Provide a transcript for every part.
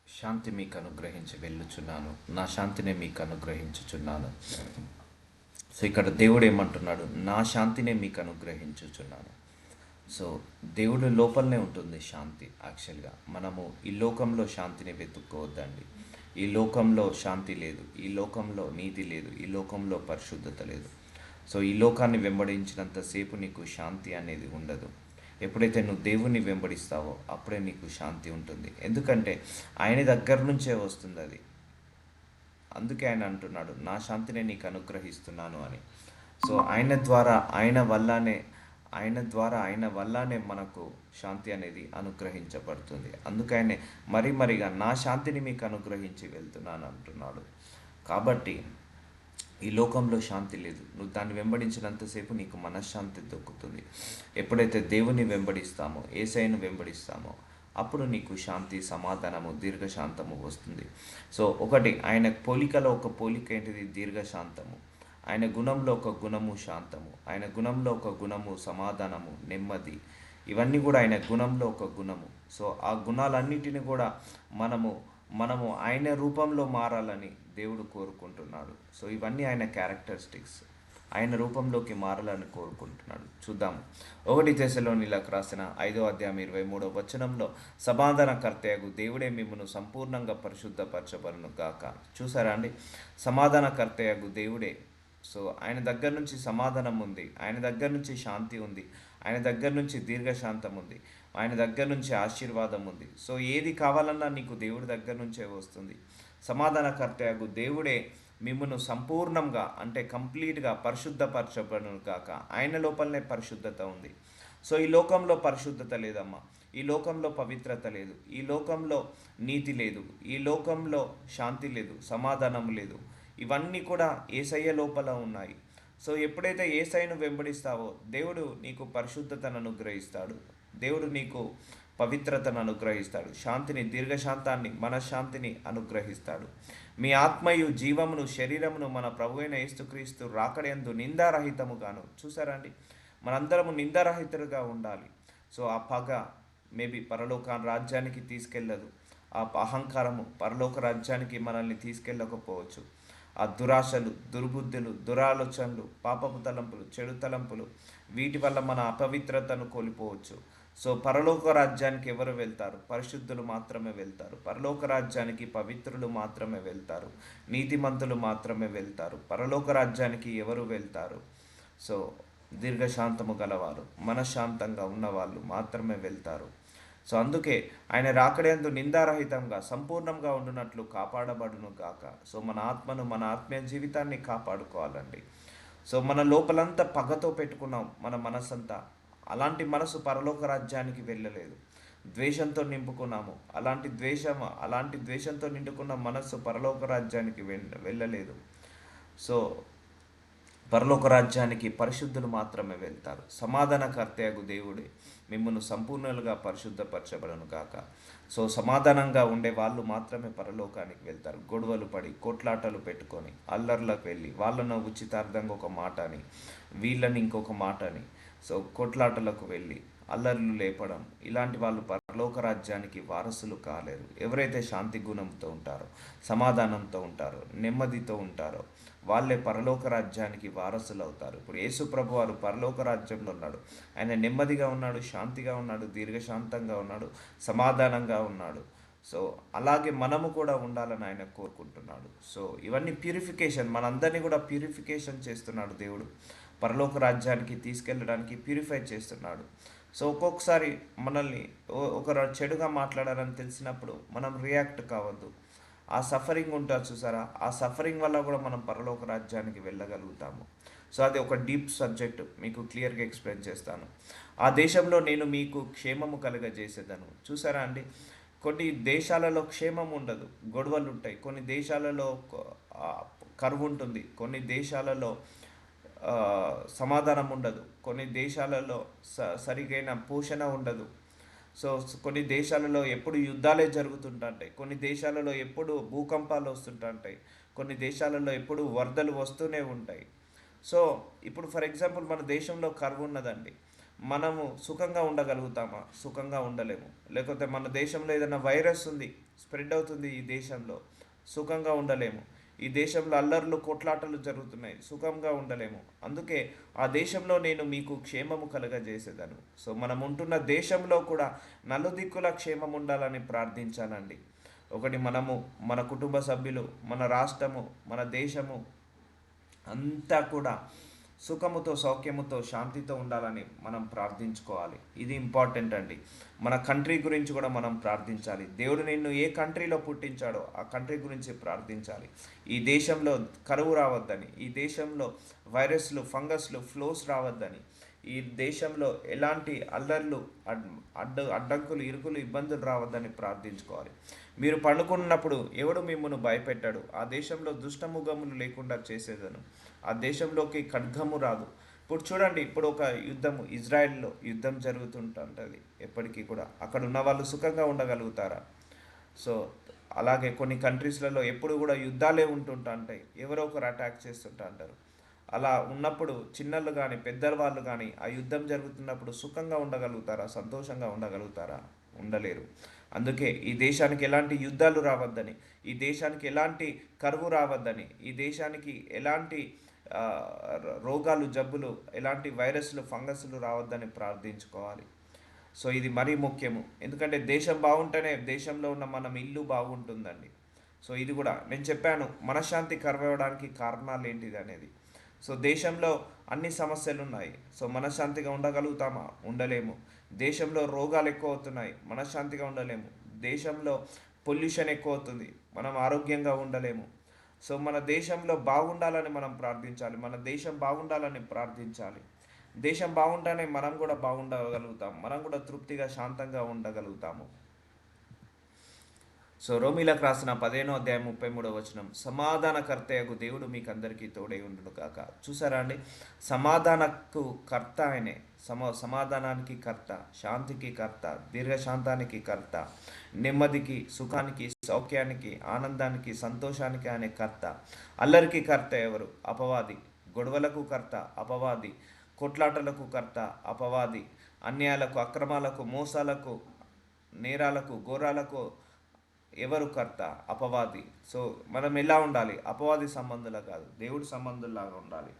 శాంతి మీకు అనుగ్రహించి వెళ్ళుచున్నాను, నా శాంతిని మీకు అనుగ్రహించుచున్నాను. సో ఇక్కడ దేవుడు ఏమంటున్నాడు? నా శాంతినే మీకు అనుగ్రహించుచున్నాను. సో దేవుడి లోపలనే ఉంటుంది శాంతి. యాక్చువల్గా మనము ఈ లోకంలో శాంతిని వెతుక్కోవద్దండి. ఈ లోకంలో శాంతి లేదు, ఈ లోకంలో నీతి లేదు, ఈ లోకంలో పరిశుద్ధత లేదు. సో ఈ లోకాన్ని వెంబడించినంతసేపు నీకు శాంతి అనేది ఉండదు. ఎప్పుడైతే నువ్వు దేవుణ్ణి వెంబడిస్తావో అప్పుడే నీకు శాంతి ఉంటుంది. ఎందుకంటే ఆయన దగ్గర నుంచే వస్తుంది అది. అందుకే ఆయన అంటున్నాడు, నా శాంతిని నీకు అనుగ్రహిస్తున్నాను అని. సో ఆయన వల్లనే మనకు శాంతి అనేది అనుగ్రహించబడుతుంది. అందుకనే మరిగా నా శాంతిని మీకు అనుగ్రహించి వెళ్తున్నాను అంటున్నాడు. కాబట్టి ఈ లోకంలో శాంతి లేదు. నువ్వు దాన్ని వెంబడించినంతసేపు నీకు మనశ్శాంతి దొక్కుతుంది. ఎప్పుడైతే దేవుని వెంబడిస్తామో, యేసయ్యను వెంబడిస్తామో అప్పుడు నీకు శాంతి, సమాధానము, దీర్ఘశాంతము వస్తుంది. సో ఒకటి, ఆయన పోలికలో ఒక పోలిక ఏంటిది? దీర్ఘశాంతము. ఆయన గుణంలో ఒక గుణము శాంతము, ఆయన గుణంలో ఒక గుణము సమాధానము, నెమ్మది. ఇవన్నీ కూడా ఆయన గుణంలో ఒక గుణము. సో ఆ గుణాలన్నిటిని కూడా మనము మనము ఆయన రూపంలో మారాలని దేవుడు కోరుకుంటున్నాడు. సో ఇవన్నీ ఆయన క్యారెక్టరిస్టిక్స్. ఆయన రూపంలోకి మారాలని కోరుకుంటున్నాడు. చూద్దాం. 1 తెస్సలోనిలకు రాసిన 5:23 సమాధానకర్తయగు దేవుడే మిమ్మును సంపూర్ణంగా పరిశుద్ధపరచబడును గాక. చూసారా అండి? సమాధానకర్తయగు దేవుడే. సో ఆయన దగ్గర నుంచి సమాధానం ఉంది, ఆయన దగ్గర నుంచి శాంతి ఉంది, ఆయన దగ్గర నుంచి దీర్ఘశాంతం ఉంది, ఆయన దగ్గర నుంచి ఆశీర్వాదం ఉంది. సో ఏది కావాలన్నా నీకు దేవుడి దగ్గర నుంచే వస్తుంది. సమాధానకర్తయగు దేవుడే మిమ్మును సంపూర్ణంగా, అంటే కంప్లీట్గా పరిశుద్ధపరచబడును గాక. ఆయన లోపలనే పరిశుద్ధత ఉంది. సో ఈ లోకంలో పరిశుద్ధత లేదమ్మా, ఈ లోకంలో పవిత్రత లేదు, ఈ లోకంలో నీతి లేదు, ఈ లోకంలో శాంతి లేదు, సమాధానం లేదు. ఇవన్నీ కూడా యేసయ్య లోపల ఉన్నాయి. సో ఎప్పుడైతే యేసయ్యను వెంబడిస్తావో దేవుడు నీకు పరిశుద్ధతను అనుగ్రహిస్తాడు, దేవుడు నీకు పవిత్రతను అనుగ్రహిస్తాడు, శాంతిని, దీర్ఘశాంతాన్ని, మనశ్శాంతిని అనుగ్రహిస్తాడు. మీ ఆత్మయు జీవమును శరీరమును మన ప్రభు అయిన యేసుక్రీస్తు రాకడయందు నిందారహితముగాను. చూసారండి? మనందరము నిందారహితులుగా ఉండాలి. సో ఆ పగ మేబీ పరలోక రాజ్యానికి తీసుకెళ్ళదు, ఆ అహంకారము పరలోక రాజ్యానికి మనల్ని తీసుకెళ్ళకపోవచ్చు. ఆ దురాశలు, దుర్బుద్ధులు, దురాలోచనలు, పాపపు తలంపులు, చెడు తలంపులు, వీటి వల్ల మన అపవిత్రతను కోల్పోవచ్చు. సో పరలోక రాజ్యానికి ఎవరు వెళ్తారు? పరిశుద్ధులు మాత్రమే వెళ్తారు. పరలోక రాజ్యానికి పవిత్రులు మాత్రమే వెళ్తారు, నీతిమంతులు మాత్రమే వెళ్తారు. పరలోక రాజ్యానికి ఎవరు వెళ్తారు? సో దీర్ఘశాంతము గలవారు, మనశ్శాంతంగా ఉన్నవాళ్ళు మాత్రమే వెళ్తారు. సో అందుకే ఆయన రాకడేందు నిందారహితంగా సంపూర్ణంగా ఉండునట్లు కాపాడబడును గాక. సో మన ఆత్మను, మన ఆత్మీయ జీవితాన్ని కాపాడుకోవాలండి. సో మన లోపలంతా పగతో పెట్టుకున్నాం, మన మనసంతా. అలాంటి మనసు పరలోక రాజ్యానికి వెళ్ళలేదు. ద్వేషంతో నింపుకున్నాము, అలాంటి ద్వేషంతో నిండుకున్న మనస్సు పరలోక రాజ్యానికి వెళ్ళలేదు. సో పరలోక రాజ్యానికి పరిశుద్ధులు మాత్రమే వెళ్తారు. సమాధానకర్తయగు దేవుడే మిమ్మల్ని సంపూర్ణులుగా పరిశుద్ధపరచబడను గాక. సో సమాధానంగా ఉండే వాళ్ళు మాత్రమే పరలోకానికి వెళ్తారు. గొడవలు పడి, కొట్లాటలు పెట్టుకొని, అల్లర్లకు వెళ్ళి, వాళ్ళను ఉచితార్థంగా ఒక మాట అని, వీళ్ళని ఇంకొక మాట అని, సో కొట్లాటలకు వెళ్ళి అల్లర్లు లేపడం, ఇలాంటి వాళ్ళు పరలోక రాజ్యానికి వారసులు కాలేరు. ఎవరైతే శాంతి గుణంతో ఉంటారో, సమాధానంతో ఉంటారో, నెమ్మదితో ఉంటారో వాళ్ళే పరలోక రాజ్యానికి వారసులు అవుతారు. ఇప్పుడు యేసు ప్రభు వారు పరలోక రాజ్యంలో ఉన్నాడు. ఆయన నెమ్మదిగా ఉన్నాడు, శాంతిగా ఉన్నాడు, దీర్ఘశాంతంగా ఉన్నాడు, సమాధానంగా ఉన్నాడు. సో అలాగే మనము కూడా ఉండాలని ఆయన కోరుకుంటున్నాడు. సో ఇవన్నీ ప్యూరిఫికేషన్, మనందరినీ కూడా ప్యూరిఫికేషన్ చేస్తున్నాడు దేవుడు. పరలోక రాజ్యానికి తీసుకెళ్ళడానికి ప్యూరిఫై చేస్తున్నాడు. సో ఒక్కొక్కసారి మనల్ని ఒకరు చెడుగా మాట్లాడాలని తెలిసినప్పుడు మనం రియాక్ట్ కావద్దు. ఆ సఫరింగ్ ఉంటుంది చూసారా, ఆ సఫరింగ్ వల్ల కూడా మనం పరలోక రాజ్యానికి వెళ్ళగలుగుతాము. సో అది ఒక డీప్ సబ్జెక్ట్, మీకు క్లియర్గా ఎక్స్ప్లెయిన్ చేస్తాను. ఆ దేశంలో నేను మీకు క్షేమము కలుగజేసేదను. చూసారా అండి? కొన్ని దేశాలలో క్షేమం ఉండదు, గొడవలు ఉంటాయి. కొన్ని దేశాలలో కరువు ఉంటుంది, కొన్ని దేశాలలో సమాధానం ఉండదు, కొన్ని దేశాలలో సరిగైన పోషణ ఉండదు. సో కొన్ని దేశాలలో ఎప్పుడు యుద్ధాలే జరుగుతుంటాయి, కొన్ని దేశాలలో ఎప్పుడు భూకంపాలు వస్తుంటాయి, కొన్ని దేశాలలో ఎప్పుడు వరదలు వస్తూనే ఉంటాయి. సో ఇప్పుడు ఫర్ ఎగ్జాంపుల్ మన దేశంలో కరువు ఉన్నదండి, మనము సుఖంగా ఉండగలుగుతామా? సుఖంగా ఉండలేము. లేకపోతే మన దేశంలో ఏదైనా వైరస్ ఉంది, స్ప్రెడ్ అవుతుంది ఈ దేశంలో, సుఖంగా ఉండలేము. ఈ దేశంలో అల్లర్లు కొట్లాటలు జరుగుతున్నాయి, సుఖంగా ఉండలేము. అందుకే ఆ దేశంలో నేను మీకు క్షేమము కలగజేసేదను. సో మనం ఉంటున్న దేశంలో కూడా నలుదిక్కుల క్షేమం ఉండాలని ప్రార్థించాలండి. ఒకటి మనము, మన కుటుంబ సభ్యులు, మన రాష్ట్రము, మన దేశము అంతా కూడా సుఖముతో, సౌఖ్యముతో, శాంతితో ఉండాలని మనం ప్రార్థించుకోవాలి. ఇది ఇంపార్టెంట్ అండి. మన కంట్రీ గురించి కూడా మనం ప్రార్థించాలి. దేవుడు నిన్ను ఏ కంట్రీలో పుట్టించాడో ఆ కంట్రీ గురించి ప్రార్థించాలి. ఈ దేశంలో కరువు రావద్దని, ఈ దేశంలో వైరస్లు, ఫంగస్లు, ఫ్లోస్ రావద్దని, ఈ దేశంలో ఎలాంటి అల్లర్లు, అడ్డంకులు, ఇరుకులు, ఇబ్బందులు రావద్దని ప్రార్థించుకోవాలి. మీరు పండుకున్నప్పుడు ఎవడు మిమ్మల్ని భయపెట్టాడు, ఆ దేశంలో దుష్టముఖములు లేకుండా చేసేదను, ఆ దేశంలోకి ఖడ్గము రాదు. ఇప్పుడు చూడండి, ఇప్పుడు ఒక యుద్ధము, ఇజ్రాయెల్లో యుద్ధం జరుగుతుంటుంది ఎప్పటికీ కూడా. అక్కడ ఉన్న వాళ్ళు సుఖంగా ఉండగలుగుతారా? సో అలాగే కొన్ని కంట్రీస్లలో ఎప్పుడు కూడా యుద్ధాలే ఉంటుంటాయి, ఎవరో ఒకరు అటాక్ చేస్తుంటా అంటారు. అలా ఉన్నప్పుడు చిన్నలు కానీ పెద్దవాళ్ళు కానీ ఆ యుద్ధం జరుగుతున్నప్పుడు సుఖంగా ఉండగలుగుతారా? సంతోషంగా ఉండగలుగుతారా? ఉండలేరు. అందుకే ఈ దేశానికి ఎలాంటి యుద్ధాలు రావద్దని, ఈ దేశానికి ఎలాంటి కరువు రావద్దని, ఈ దేశానికి ఎలాంటి రోగాలు, జబ్బులు, ఎలాంటి వైరస్లు, ఫంగస్లు రావద్దని ప్రార్థించుకోవాలి. సో ఇది మరీ ముఖ్యము. ఎందుకంటే దేశం బాగుంటేనే దేశంలో ఉన్న మనం ఇల్లు బాగుంటుందండి. సో ఇది కూడా నేను చెప్పాను, మనశ్శాంతి కరువడానికి కారణాలు ఏంటిది అనేది. సో దేశంలో అన్ని సమస్యలు ఉన్నాయి. సో మనశ్శాంతిగా ఉండగలుగుతామా? ఉండలేము. దేశంలో రోగాలు ఎక్కువ అవుతున్నాయి, మనశ్శాంతిగా ఉండలేము. దేశంలో పొల్యూషన్ ఎక్కువ అవుతుంది, మనం ఆరోగ్యంగా ఉండలేము. సో మన దేశంలో బాగుండాలని మనం ప్రార్థించాలి, మన దేశం బాగుండాలని ప్రార్థించాలి. దేశం బాగుంటేనే మనం కూడా బాగుండగలుగుతాం, మనం కూడా తృప్తిగా, శాంతంగా ఉండగలుగుతాము. సో రోమిలకు రాసిన 15 అధ్యాయం 33 సమాధానకర్తయగు దేవుడు మీకు అందరికీ తోడై ఉండును కాక. చూసారా అండి, సమాధానకు కర్త ఆయనే. సమాధానానికి కర్త, శాంతికి కర్త, దీర్ఘశాంతానికి కర్త, నెమ్మదికి, సుఖానికి, సౌఖ్యానికి, ఆనందానికి, సంతోషానికి ఆయన కర్త. అల్లరికి కర్త ఎవరు? అపవాది. గొడవలకు కర్త అపవాది, కొట్లాటలకు కర్త అపవాది, అన్యాయాలకు, అక్రమాలకు, మోసాలకు, నేరాలకు, ఘోరాలకు ఎవరు కర్త? అపవాది. సో మనం ఎలా ఉండాలి? అపవాది సంబంధులా కాదు, దేవుడి సంబంధుల్లాగా ఉండాలి.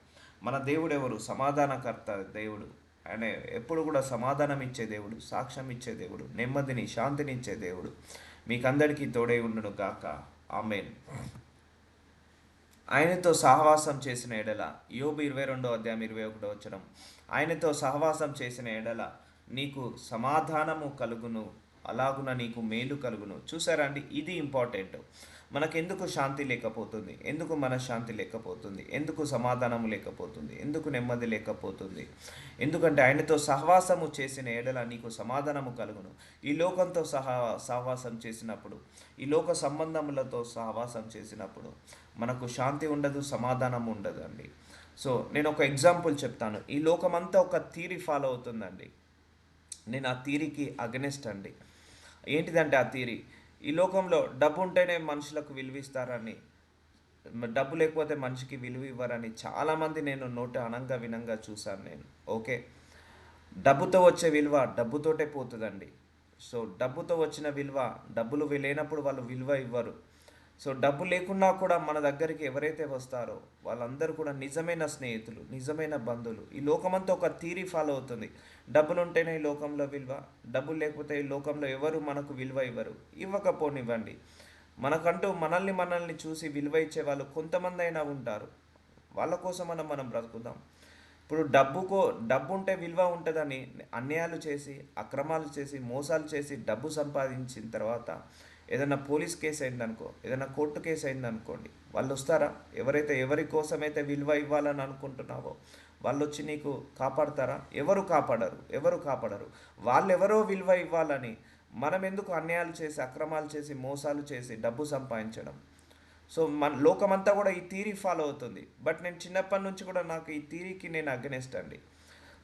మన దేవుడు ఎవరు? సమాధానకర్త దేవుడు. ఆయన ఎప్పుడు కూడా సమాధానం ఇచ్చే దేవుడు, సాక్ష్యం ఇచ్చే దేవుడు, నెమ్మదిని, శాంతిని ఇచ్చే దేవుడు. మీకందరికీ తోడై ఉండును గాక. ఆమేన్. ఆయనతో సహవాసం చేసిన ఎడల, యోబు 22 అధ్యాయం 21 ఆయనతో సహవాసం చేసిన ఎడల నీకు సమాధానము కలుగును, అలాగున నీకు మేలు కలుగును. చూసారా అండి, ఇది ఇంపార్టెంట్. మనకెందుకు శాంతి లేకపోతుంది? ఎందుకు మనశ్శాంతి లేకపోతుంది? ఎందుకు సమాధానము లేకపోతుంది? ఎందుకు నెమ్మది లేకపోతుంది? ఎందుకంటే ఆయనతో సహవాసము చేసిన ఎడల నీకు సమాధానము కలుగును. ఈ లోకంతో సహవాసం చేసినప్పుడు, ఈ లోక సంబంధములతో సహవాసం చేసినప్పుడు మనకు శాంతి ఉండదు, సమాధానం ఉండదు అండి. సో నేను ఒక ఎగ్జాంపుల్ చెప్తాను. ఈ లోకమంతా ఒక థీరీ ఫాలో అవుతుందండి. నేను ఆ థీరీకి అగెనిస్ట్ అండి. ఏంటిదంటే ఆ థీరీ, ఈ లోకంలో డబ్బు ఉంటేనే మనుషులకు విలువ ఇస్తారని, డబ్బు లేకపోతే మనిషికి విలువ ఇవ్వరని చాలామంది నేను నోట అనంగా వినంగా చూశాను నేను. ఓకే, డబ్బుతో వచ్చే విలువ డబ్బుతోటే పోతుందండి. సో డబ్బుతో వచ్చిన విలువ, డబ్బులు లేనప్పుడు వాళ్ళు విలువ ఇవ్వరు. సో డబ్బు లేకున్నా కూడా మన దగ్గరికి ఎవరైతే వస్తారో వాళ్ళందరూ కూడా నిజమైన స్నేహితులు, నిజమైన బంధువులు. ఈ లోకమంతా ఒక థీరీ ఫాలో అవుతుంది. డబ్బులు ఉంటేనే ఈ లోకంలో విలువ, డబ్బులు లేకపోతే ఈ లోకంలో ఎవరు మనకు విలువ ఇవ్వరు. ఇవ్వకపోనివ్వండి, మనకంటూ మనల్ని చూసి విలువ ఇచ్చే వాళ్ళు కొంతమంది అయినా ఉంటారు. వాళ్ళ కోసం మనం బ్రతుకుదాం. ఇప్పుడు డబ్బు ఉంటే విలువ ఉంటుందని అన్యాయాలు చేసి, అక్రమాలు చేసి, మోసాలు చేసి డబ్బు సంపాదించిన తర్వాత ఏదైనా పోలీస్ కేసు అయిందనుకో, ఏదైనా కోర్టు కేసు అయిందనుకోండి, వాళ్ళు వస్తారా? ఎవరి కోసమైతే విలువ ఇవ్వాలని అనుకుంటున్నావో వాళ్ళు వచ్చి నీకు కాపాడతారా? ఎవరు కాపాడరు. వాళ్ళెవరో విలువ ఇవ్వాలని మనం ఎందుకు అన్యాయాలు చేసి, అక్రమాలు చేసి, మోసాలు చేసి డబ్బు సంపాదించడం? సో మన లోకమంతా కూడా ఈ థీరీ ఫాలో అవుతుంది. బట్ నేను చిన్నప్పటి నుంచి కూడా నాకు ఈ థీరీకి నేను అగెనిస్ట్ అండి.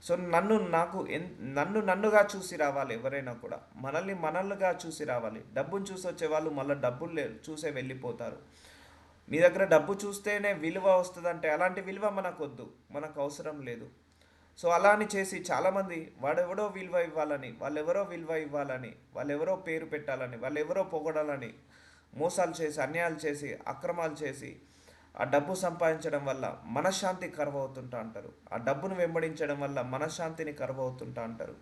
సో నన్నుగా చూసి రావాలి ఎవరైనా కూడా, మనల్నిగా చూసి రావాలి. డబ్బును చూసి వచ్చే వాళ్ళు మళ్ళీ డబ్బులు చూసే వెళ్ళిపోతారు. మీ దగ్గర డబ్బు చూస్తేనే విలువ వస్తుందంటే అలాంటి విలువ మనకు వద్దు, మనకు అవసరం లేదు. సో అలా అని చేసి చాలామంది వాడెవడో విలువ ఇవ్వాలని, వాళ్ళెవరో విలువ ఇవ్వాలని, వాళ్ళెవరో పేరు పెట్టాలని, వాళ్ళెవరో పొగడాలని మోసాలు చేసి, అన్యాయాలు చేసి, అక్రమాలు చేసి ఆ డబ్బు సంపాదించడం వల్ల మనశ్శాంతి కరువవుతుంటా అంటారు. ఆ డబ్బును వెంబడించడం వల్ల మనశ్శాంతిని కరువవుతుంటా అంటారు.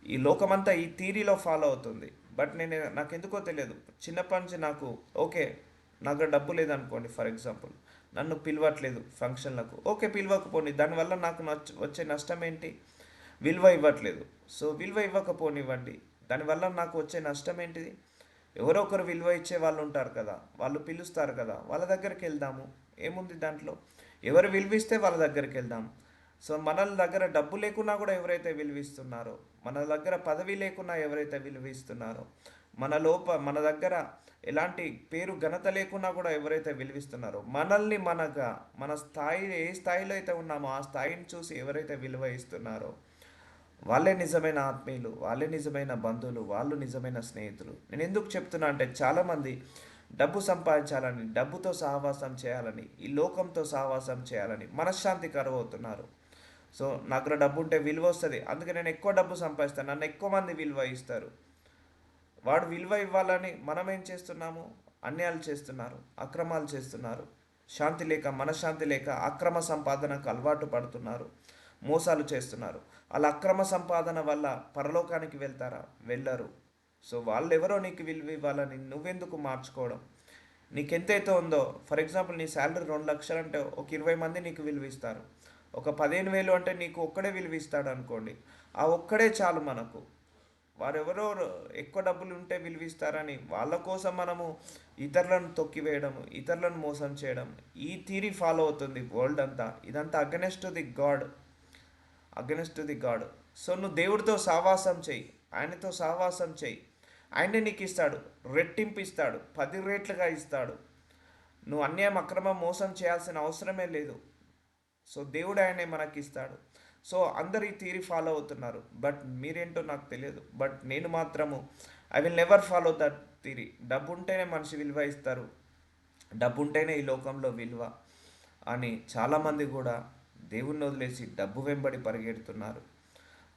ఈ లోకమంతా ఈ థీరీలో ఫాలో అవుతుంది. బట్ నాకెందుకో తెలియదు, చిన్నప్పటి నుంచి నాకు ఓకే, నాకు డబ్బు లేదనుకోండి ఫర్ ఎగ్జాంపుల్, నన్ను పిలవట్లేదు ఫంక్షన్లకు, ఓకే పిలవకపోని, దానివల్ల నాకు వచ్చే నష్టం ఏంటి? విలువ ఇవ్వట్లేదు. సో విలువ ఇవ్వకపోనివ్వండి, దానివల్ల నాకు వచ్చే నష్టం ఏంటిది? ఎవరో ఒకరు విలువ ఇచ్చే వాళ్ళు ఉంటారు కదా, వాళ్ళు పిలుస్తారు కదా, వాళ్ళ దగ్గరికి వెళ్దాము. ఏముంది దాంట్లో? ఎవరు విలువిస్తే వాళ్ళ దగ్గరికి వెళ్దాం. సో మన దగ్గర డబ్బు లేకున్నా కూడా ఎవరైతే విలువిస్తున్నారో, మన దగ్గర పదవి లేకున్నా ఎవరైతే విలువిస్తున్నారో, మన దగ్గర ఎలాంటి పేరు ఘనత లేకున్నా కూడా ఎవరైతే విలువిస్తున్నారో, మనల్ని మన స్థాయి ఏ స్థాయిలో అయితే ఉన్నామో ఆ స్థాయిని చూసి ఎవరైతే విలువ ఇస్తున్నారో వాళ్ళే నిజమైన ఆత్మీయులు, వాళ్ళే నిజమైన బంధువులు, వాళ్ళు నిజమైన స్నేహితులు. నేను ఎందుకు చెప్తున్నా అంటే చాలామంది డబ్బు సంపాదించాలని, డబ్బుతో సహవాసం చేయాలని, ఈ లోకంతో సహవాసం చేయాలని మనశ్శాంతి కరువవుతున్నారు. సో నా దగ్గర డబ్బు ఉంటే విలువ వస్తుంది, అందుకే నేను ఎక్కువ డబ్బు సంపాదిస్తాను, నన్ను ఎక్కువ మంది విలువ ఇస్తారు. వాడు విలువ ఇవ్వాలని మనం ఏం చేస్తున్నాము? అన్యాయాలు చేస్తున్నారు, అక్రమాలు చేస్తున్నారు, శాంతి లేక, మనశ్శాంతి లేక అక్రమ సంపాదనకు అలవాటు పడుతున్నారు, మోసాలు చేస్తున్నారు. వాళ్ళ అక్రమ సంపాదన వల్ల పరలోకానికి వెళ్తారా? వెళ్ళరు. సో వాళ్ళు ఎవరో నీకు విలువ ఇవ్వాలని నువ్వెందుకు మార్చుకోవడం? నీకెంతైతే ఉందో, ఫర్ ఎగ్జాంపుల్ నీ శాలరీ 2 లక్షలు అంటే ఒక 20 మంది నీకు విలువిస్తారు. ఒక 15,000 అంటే నీకు ఒక్కడే విలువిస్తాడు అనుకోండి, ఆ ఒక్కడే చాలు మనకు. వారెవరో ఎక్కువ డబ్బులు ఉంటే విలువిస్తారని వాళ్ళ కోసం మనము ఇతరులను తొక్కివేయడం, ఇతరులను మోసం చేయడం, ఈ థీరీ ఫాలో అవుతుంది వరల్డ్ అంతా. ఇదంతా అగెనెస్ట్ ది గాడ్. సో నువ్వు దేవుడితో సహవాసం చెయ్యి, ఆయనతో సహవాసం చెయ్యి. ఆయనే నీకు ఇస్తాడు, రెట్టింపు ఇస్తాడు, 10 రెట్లుగా ఇస్తాడు. నువ్వు అన్యాయం, అక్రమం, మోసం చేయాల్సిన అవసరమే లేదు. సో దేవుడు ఆయనే మనకి ఇస్తాడు. సో అందరు ఈ థియరీ ఫాలో అవుతున్నారు, బట్ మీరేంటో నాకు తెలియదు. బట్ నేను మాత్రము I will never follow that theory. డబ్బు ఉంటేనే మనిషి విలువ ఇస్తారు, డబ్బు ఉంటేనే ఈ లోకంలో విలువ అని చాలామంది కూడా దేవుణ్ణి వదిలేసి డబ్బు వెంబడి పరిగెడుతున్నారు.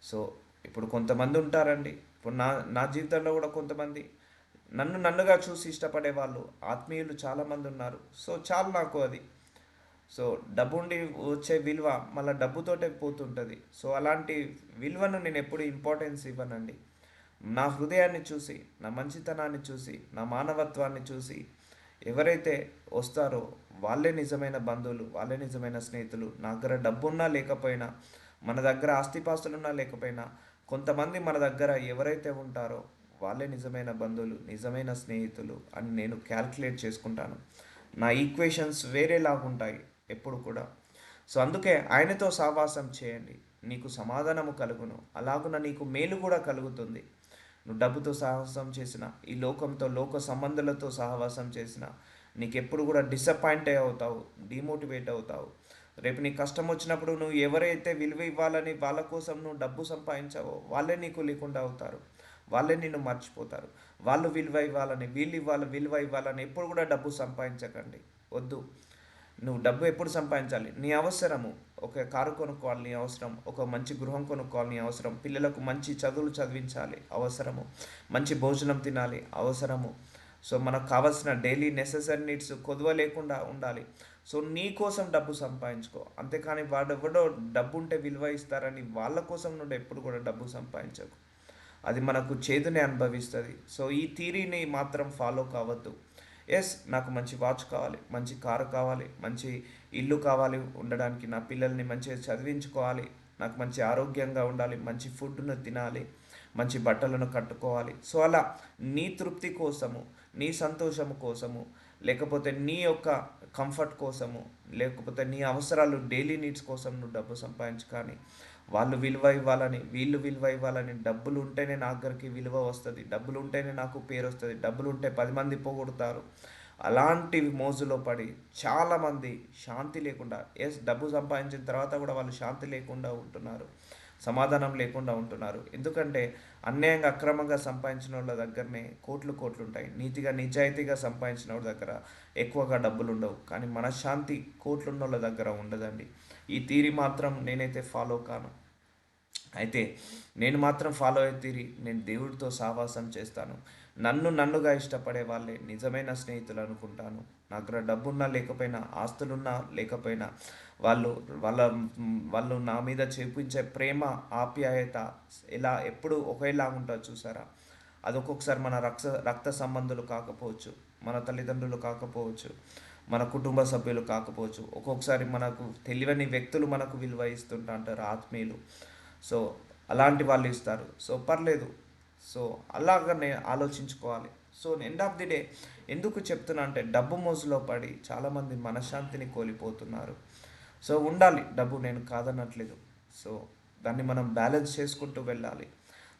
సో ఇప్పుడు కొంతమంది ఉంటారండి, ఇప్పుడు నా జీవితంలో కూడా కొంతమంది నన్నుగా చూసి ఇష్టపడే వాళ్ళు, ఆత్మీయులు చాలామంది ఉన్నారు. సో చాలు నాకు అది. సో డబ్బు ఉండి వచ్చే విలువ మళ్ళీ డబ్బుతోటే పోతుంటుంది. సో అలాంటి విలువను నేను ఎప్పుడు ఇంపార్టెన్స్ ఇవ్వనండి. నా హృదయాన్ని చూసి, నా మంచితనాన్ని చూసి, నా మానవత్వాన్ని చూసి ఎవరైతే వస్తారో వాళ్ళే నిజమైన బంధువులు, వాళ్ళే నిజమైన స్నేహితులు. నా దగ్గర డబ్బున్నా లేకపోయినా, మన దగ్గర ఆస్తిపాస్తులున్నా లేకపోయినా, కొంతమంది మన దగ్గర ఎవరైతే ఉంటారో వాళ్ళే నిజమైన బంధువులు, నిజమైన స్నేహితులు అని నేను క్యాల్కులేట్ చేసుకుంటాను. నా ఈక్వేషన్స్ వేరేలాగుంటాయి ఎప్పుడు కూడా. సో అందుకే ఆయనతో సహవాసం చేయండి, నీకు సమాధానము కలుగును, అలాగున నీకు మేలు కూడా కలుగుతుంది. నువ్వు డబ్బుతో సహవాసం చేసిన, ఈ లోకంతో, లోక సంబంధాలతో సహవాసం చేసిన, నీకెప్పుడు కూడా డిసప్పాయింట్ అవుతావు, డిమోటివేట్ అవుతావు. రేపు నీకు కష్టం వచ్చినప్పుడు నువ్వు ఎవరైతే విలువ ఇవ్వాలని వాళ్ళ కోసం నువ్వు డబ్బు సంపాదించావో వాళ్ళే నీకు లేకుండా అవుతారు, వాళ్ళే నిన్ను మర్చిపోతారు. వాళ్ళు విలువ ఇవ్వాలని ఎప్పుడు కూడా డబ్బు సంపాదించకండి, వద్దు. నువ్వు డబ్బు ఎప్పుడు సంపాదించాలి? నీ అవసరము, ఒక కారు కొనుక్కోవాలి నీ అవసరం, ఒక మంచి గృహం కొనుక్కోవాలి నీ అవసరం, పిల్లలకు మంచి చదువులు చదివించాలి అవసరము, మంచి భోజనం తినాలి అవసరము. సో మనకు కావాల్సిన డైలీ నెసెసరీ నీడ్స్ కొదువ లేకుండా ఉండాలి. సో నీ కోసం డబ్బు సంపాదించుకో, అంతేకాని వాడెవడో డబ్బు ఉంటే విలువ ఇస్తారని వాళ్ళ కోసం నుండి ఎప్పుడు కూడా డబ్బు సంపాదించకు, అది మనకు చేదునే అనుభవిస్తుంది. సో ఈ థీరీని మాత్రం ఫాలో కావద్దు. ఎస్, నాకు మంచి వాచ్ కావాలి, మంచి కారు కావాలి, మంచి ఇల్లు కావాలి ఉండడానికి, నా పిల్లల్ని మంచిగా చదివించుకోవాలి, నాకు మంచి ఆరోగ్యంగా ఉండాలి, మంచి ఫుడ్ను తినాలి, మంచి బట్టలను కట్టుకోవాలి. సో అలా నీ తృప్తి కోసము, నీ సంతోషము కోసము, లేకపోతే నీ యొక్క కంఫర్ట్ కోసము, లేకపోతే నీ అవసరాలు డైలీ నీడ్స్ కోసం నువ్వు డబ్బు సంపాదించు. కానీ వాళ్ళు విలువ ఇవ్వాలని, వీళ్ళు విలువ ఇవ్వాలని, డబ్బులు ఉంటేనే నా దగ్గరికి విలువ వస్తుంది, డబ్బులు ఉంటేనే నాకు పేరు వస్తుంది, డబ్బులు ఉంటే 10 మంది పొగుడుతారు, అలాంటి మోజులో పడి చాలామంది శాంతి లేకుండా, ఎస్ డబ్బు సంపాదించిన తర్వాత కూడా వాళ్ళు శాంతి లేకుండా ఉంటున్నారు. సమాధానం లేకుండా ఉంటున్నారు. ఎందుకంటే అన్యాయంగా అక్రమంగా సంపాదించిన వాళ్ళ దగ్గరనే కోట్లు కోట్లు ఉంటాయి. నీతిగా నిజాయితీగా సంపాదించిన వాళ్ళ దగ్గర ఎక్కువగా డబ్బులు ఉండవు. కానీ మనశ్శాంతి కోట్లున్న వాళ్ళ దగ్గర ఉండదండి. ఈ థియరీ మాత్రం నేనైతే ఫాలో కాను. అయితే నేను మాత్రం ఫాలో అయ్యే తీరి నేను దేవుడితో సహవాసం చేస్తాను. నన్నుగా ఇష్టపడే వాళ్ళే నిజమైన స్నేహితులు అనుకుంటాను. నా దగ్గర డబ్బున్నా లేకపోయినా, ఆస్తులున్నా లేకపోయినా, వాళ్ళు వాళ్ళ వాళ్ళు నా మీద చూపించే ప్రేమ, ఆప్యాయత ఎలా ఎప్పుడు ఒకేలా ఉంటుంది చూసారా. అది ఒక్కొక్కసారి మన రక్త సంబంధులు కాకపోవచ్చు, మన తల్లిదండ్రులు కాకపోవచ్చు, మన కుటుంబ సభ్యులు కాకపోవచ్చు. ఒక్కొక్కసారి మనకు తెలియని వ్యక్తులు మనకు విలువ ఇస్తుంటా అంటారు, ఆత్మీయులు. సో అలాంటి వాళ్ళు ఇస్తారు. సో పర్లేదు. సో అలాగనే ఆలోచించుకోవాలి. So end of the day ఎందుకు చెప్తున్నా అంటే డబ్బు మోజులో పడి చాలామంది మనశ్శాంతిని కోల్పోతున్నారు. సో ఉండాలి డబ్బు, నేను కాదనట్లేదు. సో దాన్ని మనం బ్యాలెన్స్ చేసుకుంటూ వెళ్ళాలి.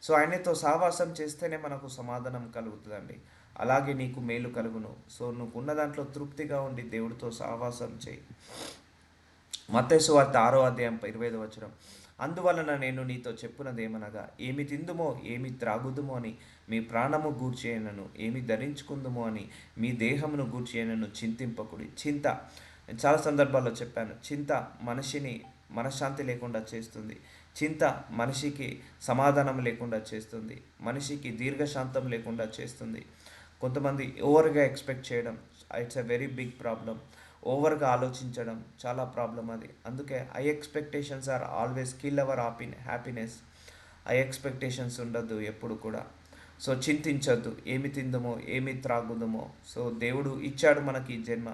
సో ఆయనతో సహవాసం చేస్తేనే మనకు సమాధానం కలుగుతుందండి. అలాగే నీకు మేలు కలుగును. సో నువ్వు ఉన్న దాంట్లో తృప్తిగా ఉండి దేవుడితో సహవాసం చేయి. మత్తయి సువార్త 6 అధ్యాయం 25 వచనం, అందువలన నేను నీతో చెప్పునదేమనగా, ఏమి తిందుమో ఏమి త్రాగుదుమో అని మీ ప్రాణము గూర్చేయనను, ఏమి ధరించుకుందుమో అని మీ దేహమును గూర్చేయనను చింతింపకుడి. చింత, నేను చాలా సందర్భాల్లో చెప్పాను, చింత మనిషిని మనశ్శాంతి లేకుండా చేస్తుంది. చింత మనిషికి సమాధానం లేకుండా చేస్తుంది. మనిషికి దీర్ఘశాంతం లేకుండా చేస్తుంది. కొంతమంది ఓవర్గా ఎక్స్పెక్ట్ చేయడం, it's a very big problem. ఓవర్గా ఆలోచించడం చాలా ప్రాబ్లం అది. అందుకే high expectations are always kill our happiness. High expectations ఉండద్దు ఎప్పుడు కూడా. సో చింతించొద్దు ఏమి తిందుమో ఏమి త్రాగుదమో. సో దేవుడు ఇచ్చాడు మనకి ఈ జన్మ,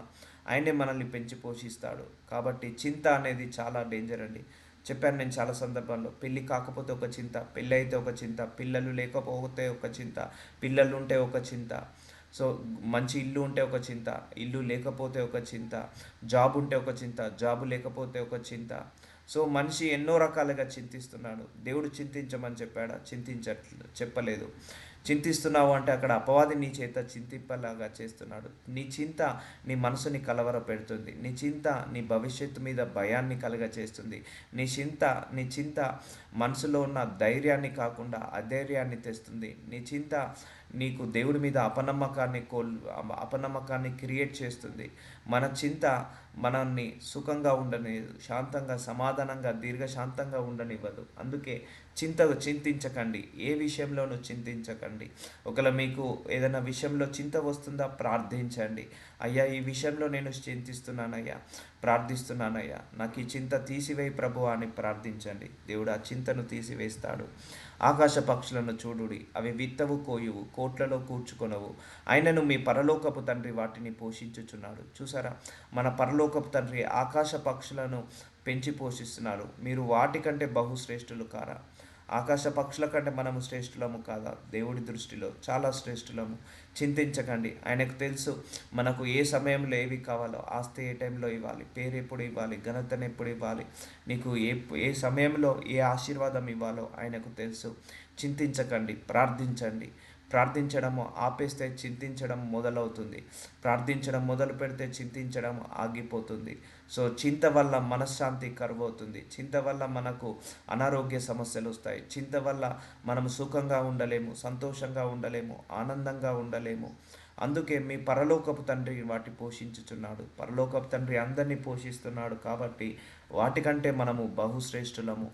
ఆయనే మనల్ని పెంచి పోషిస్తాడు. కాబట్టి చింత అనేది చాలా డేంజర్ అండి. చెప్పాను నేను చాలా సందర్భాల్లో, పెళ్ళి కాకపోతే ఒక చింత, పెళ్ళి అయితే ఒక చింత, పిల్లలు లేకపోతే ఒక చింత, పిల్లలు ఉంటే ఒక చింత. సో మంచి ఇల్లు ఉంటే ఒక చింత, ఇల్లు లేకపోతే ఒక చింత, జాబ్ ఉంటే ఒక చింత, జాబు లేకపోతే ఒక చింత. సో మనిషి ఎన్నో రకాలుగా చింతిస్తున్నాడు. దేవుడు చింతించమని చెప్పాడా? చెప్పలేదు. చింతిస్తున్నావు అంటే అక్కడ అపవాది నీ చేత చింతింపలాగా చేస్తున్నాడు. నీ చింత నీ మనసుని కలవర పెడుతుంది. నీ చింత నీ భవిష్యత్తు మీద భయాన్ని కలుగ చేస్తుంది. నీ చింత మనసులో ఉన్న ధైర్యాన్ని కాకుండా అధైర్యాన్ని తెస్తుంది. నీ చింత నీకు దేవుడి మీద అపనమ్మకాన్ని క్రియేట్ చేస్తుంది. మన చింత మనల్ని సుఖంగా ఉండనివ్వదు, శాంతంగా సమాధానంగా దీర్ఘశాంతంగా ఉండనివ్వదు. అందుకే చింతించకండి, ఏ విషయంలోనూ చింతించకండి. ఒకవేళ మీకు ఏదైనా విషయంలో చింత వస్తుందా, ప్రార్థించండి. అయ్యా ఈ విషయంలో నేను చింతిస్తున్నానయ్యా, ప్రార్థిస్తున్నానయ్యా, నాకు ఈ చింత తీసివేయి ప్రభు అని ప్రార్థించండి. దేవుడు ఆ చింతను తీసివేస్తాడు. ఆకాశ పక్షులను చూడుడి, అవి విత్తవు కోయువు, కోట్లలో కూర్చుకొనవు, ఆయనను మీ పరలోకపు తండ్రి వాటిని పోషించుచున్నాడు. చూసారా, మన పరలోకపు తండ్రి ఆకాశ పక్షులను పెంచి పోషిస్తున్నారు. మీరు వాటికంటే బహుశ్రేష్ఠులు కారా? ఆకాశ పక్షుల కంటే మనము శ్రేష్ఠులము కాదా? దేవుడి దృష్టిలో చాలా శ్రేష్ఠులము. చింతించకండి, ఆయనకు తెలుసు మనకు ఏ సమయంలో ఏవి కావాలో. ఆస్తి ఏ టైంలో ఇవ్వాలి, పేరు ఎప్పుడు ఇవ్వాలి, ఘనతను ఎప్పుడు ఇవ్వాలి, నీకు ఏ సమయంలో ఏ ఆశీర్వాదం ఇవ్వాలో ఆయనకు తెలుసు. చింతించకండి, ప్రార్థించండి. ప్రార్థించడము ఆపేస్తే చింతించడం మొదలవుతుంది. ప్రార్థించడం మొదలు పెడితే చింతించడం ఆగిపోతుంది. సో చింత వల్ల మనశ్శాంతి కరువవుతుంది. చింత వల్ల మనకు అనారోగ్య సమస్యలు వస్తాయి. చింత వల్ల మనము సుఖంగా ఉండలేము, సంతోషంగా ఉండలేము, ఆనందంగా ఉండలేము. అందుకే మీ పరలోకపు తండ్రి వాటి పోషించుచున్నాడు. పరలోకపు తండ్రి అందరినీ పోషిస్తున్నాడు. కాబట్టి వాటికంటే మనము బహుశ్రేష్ఠులము.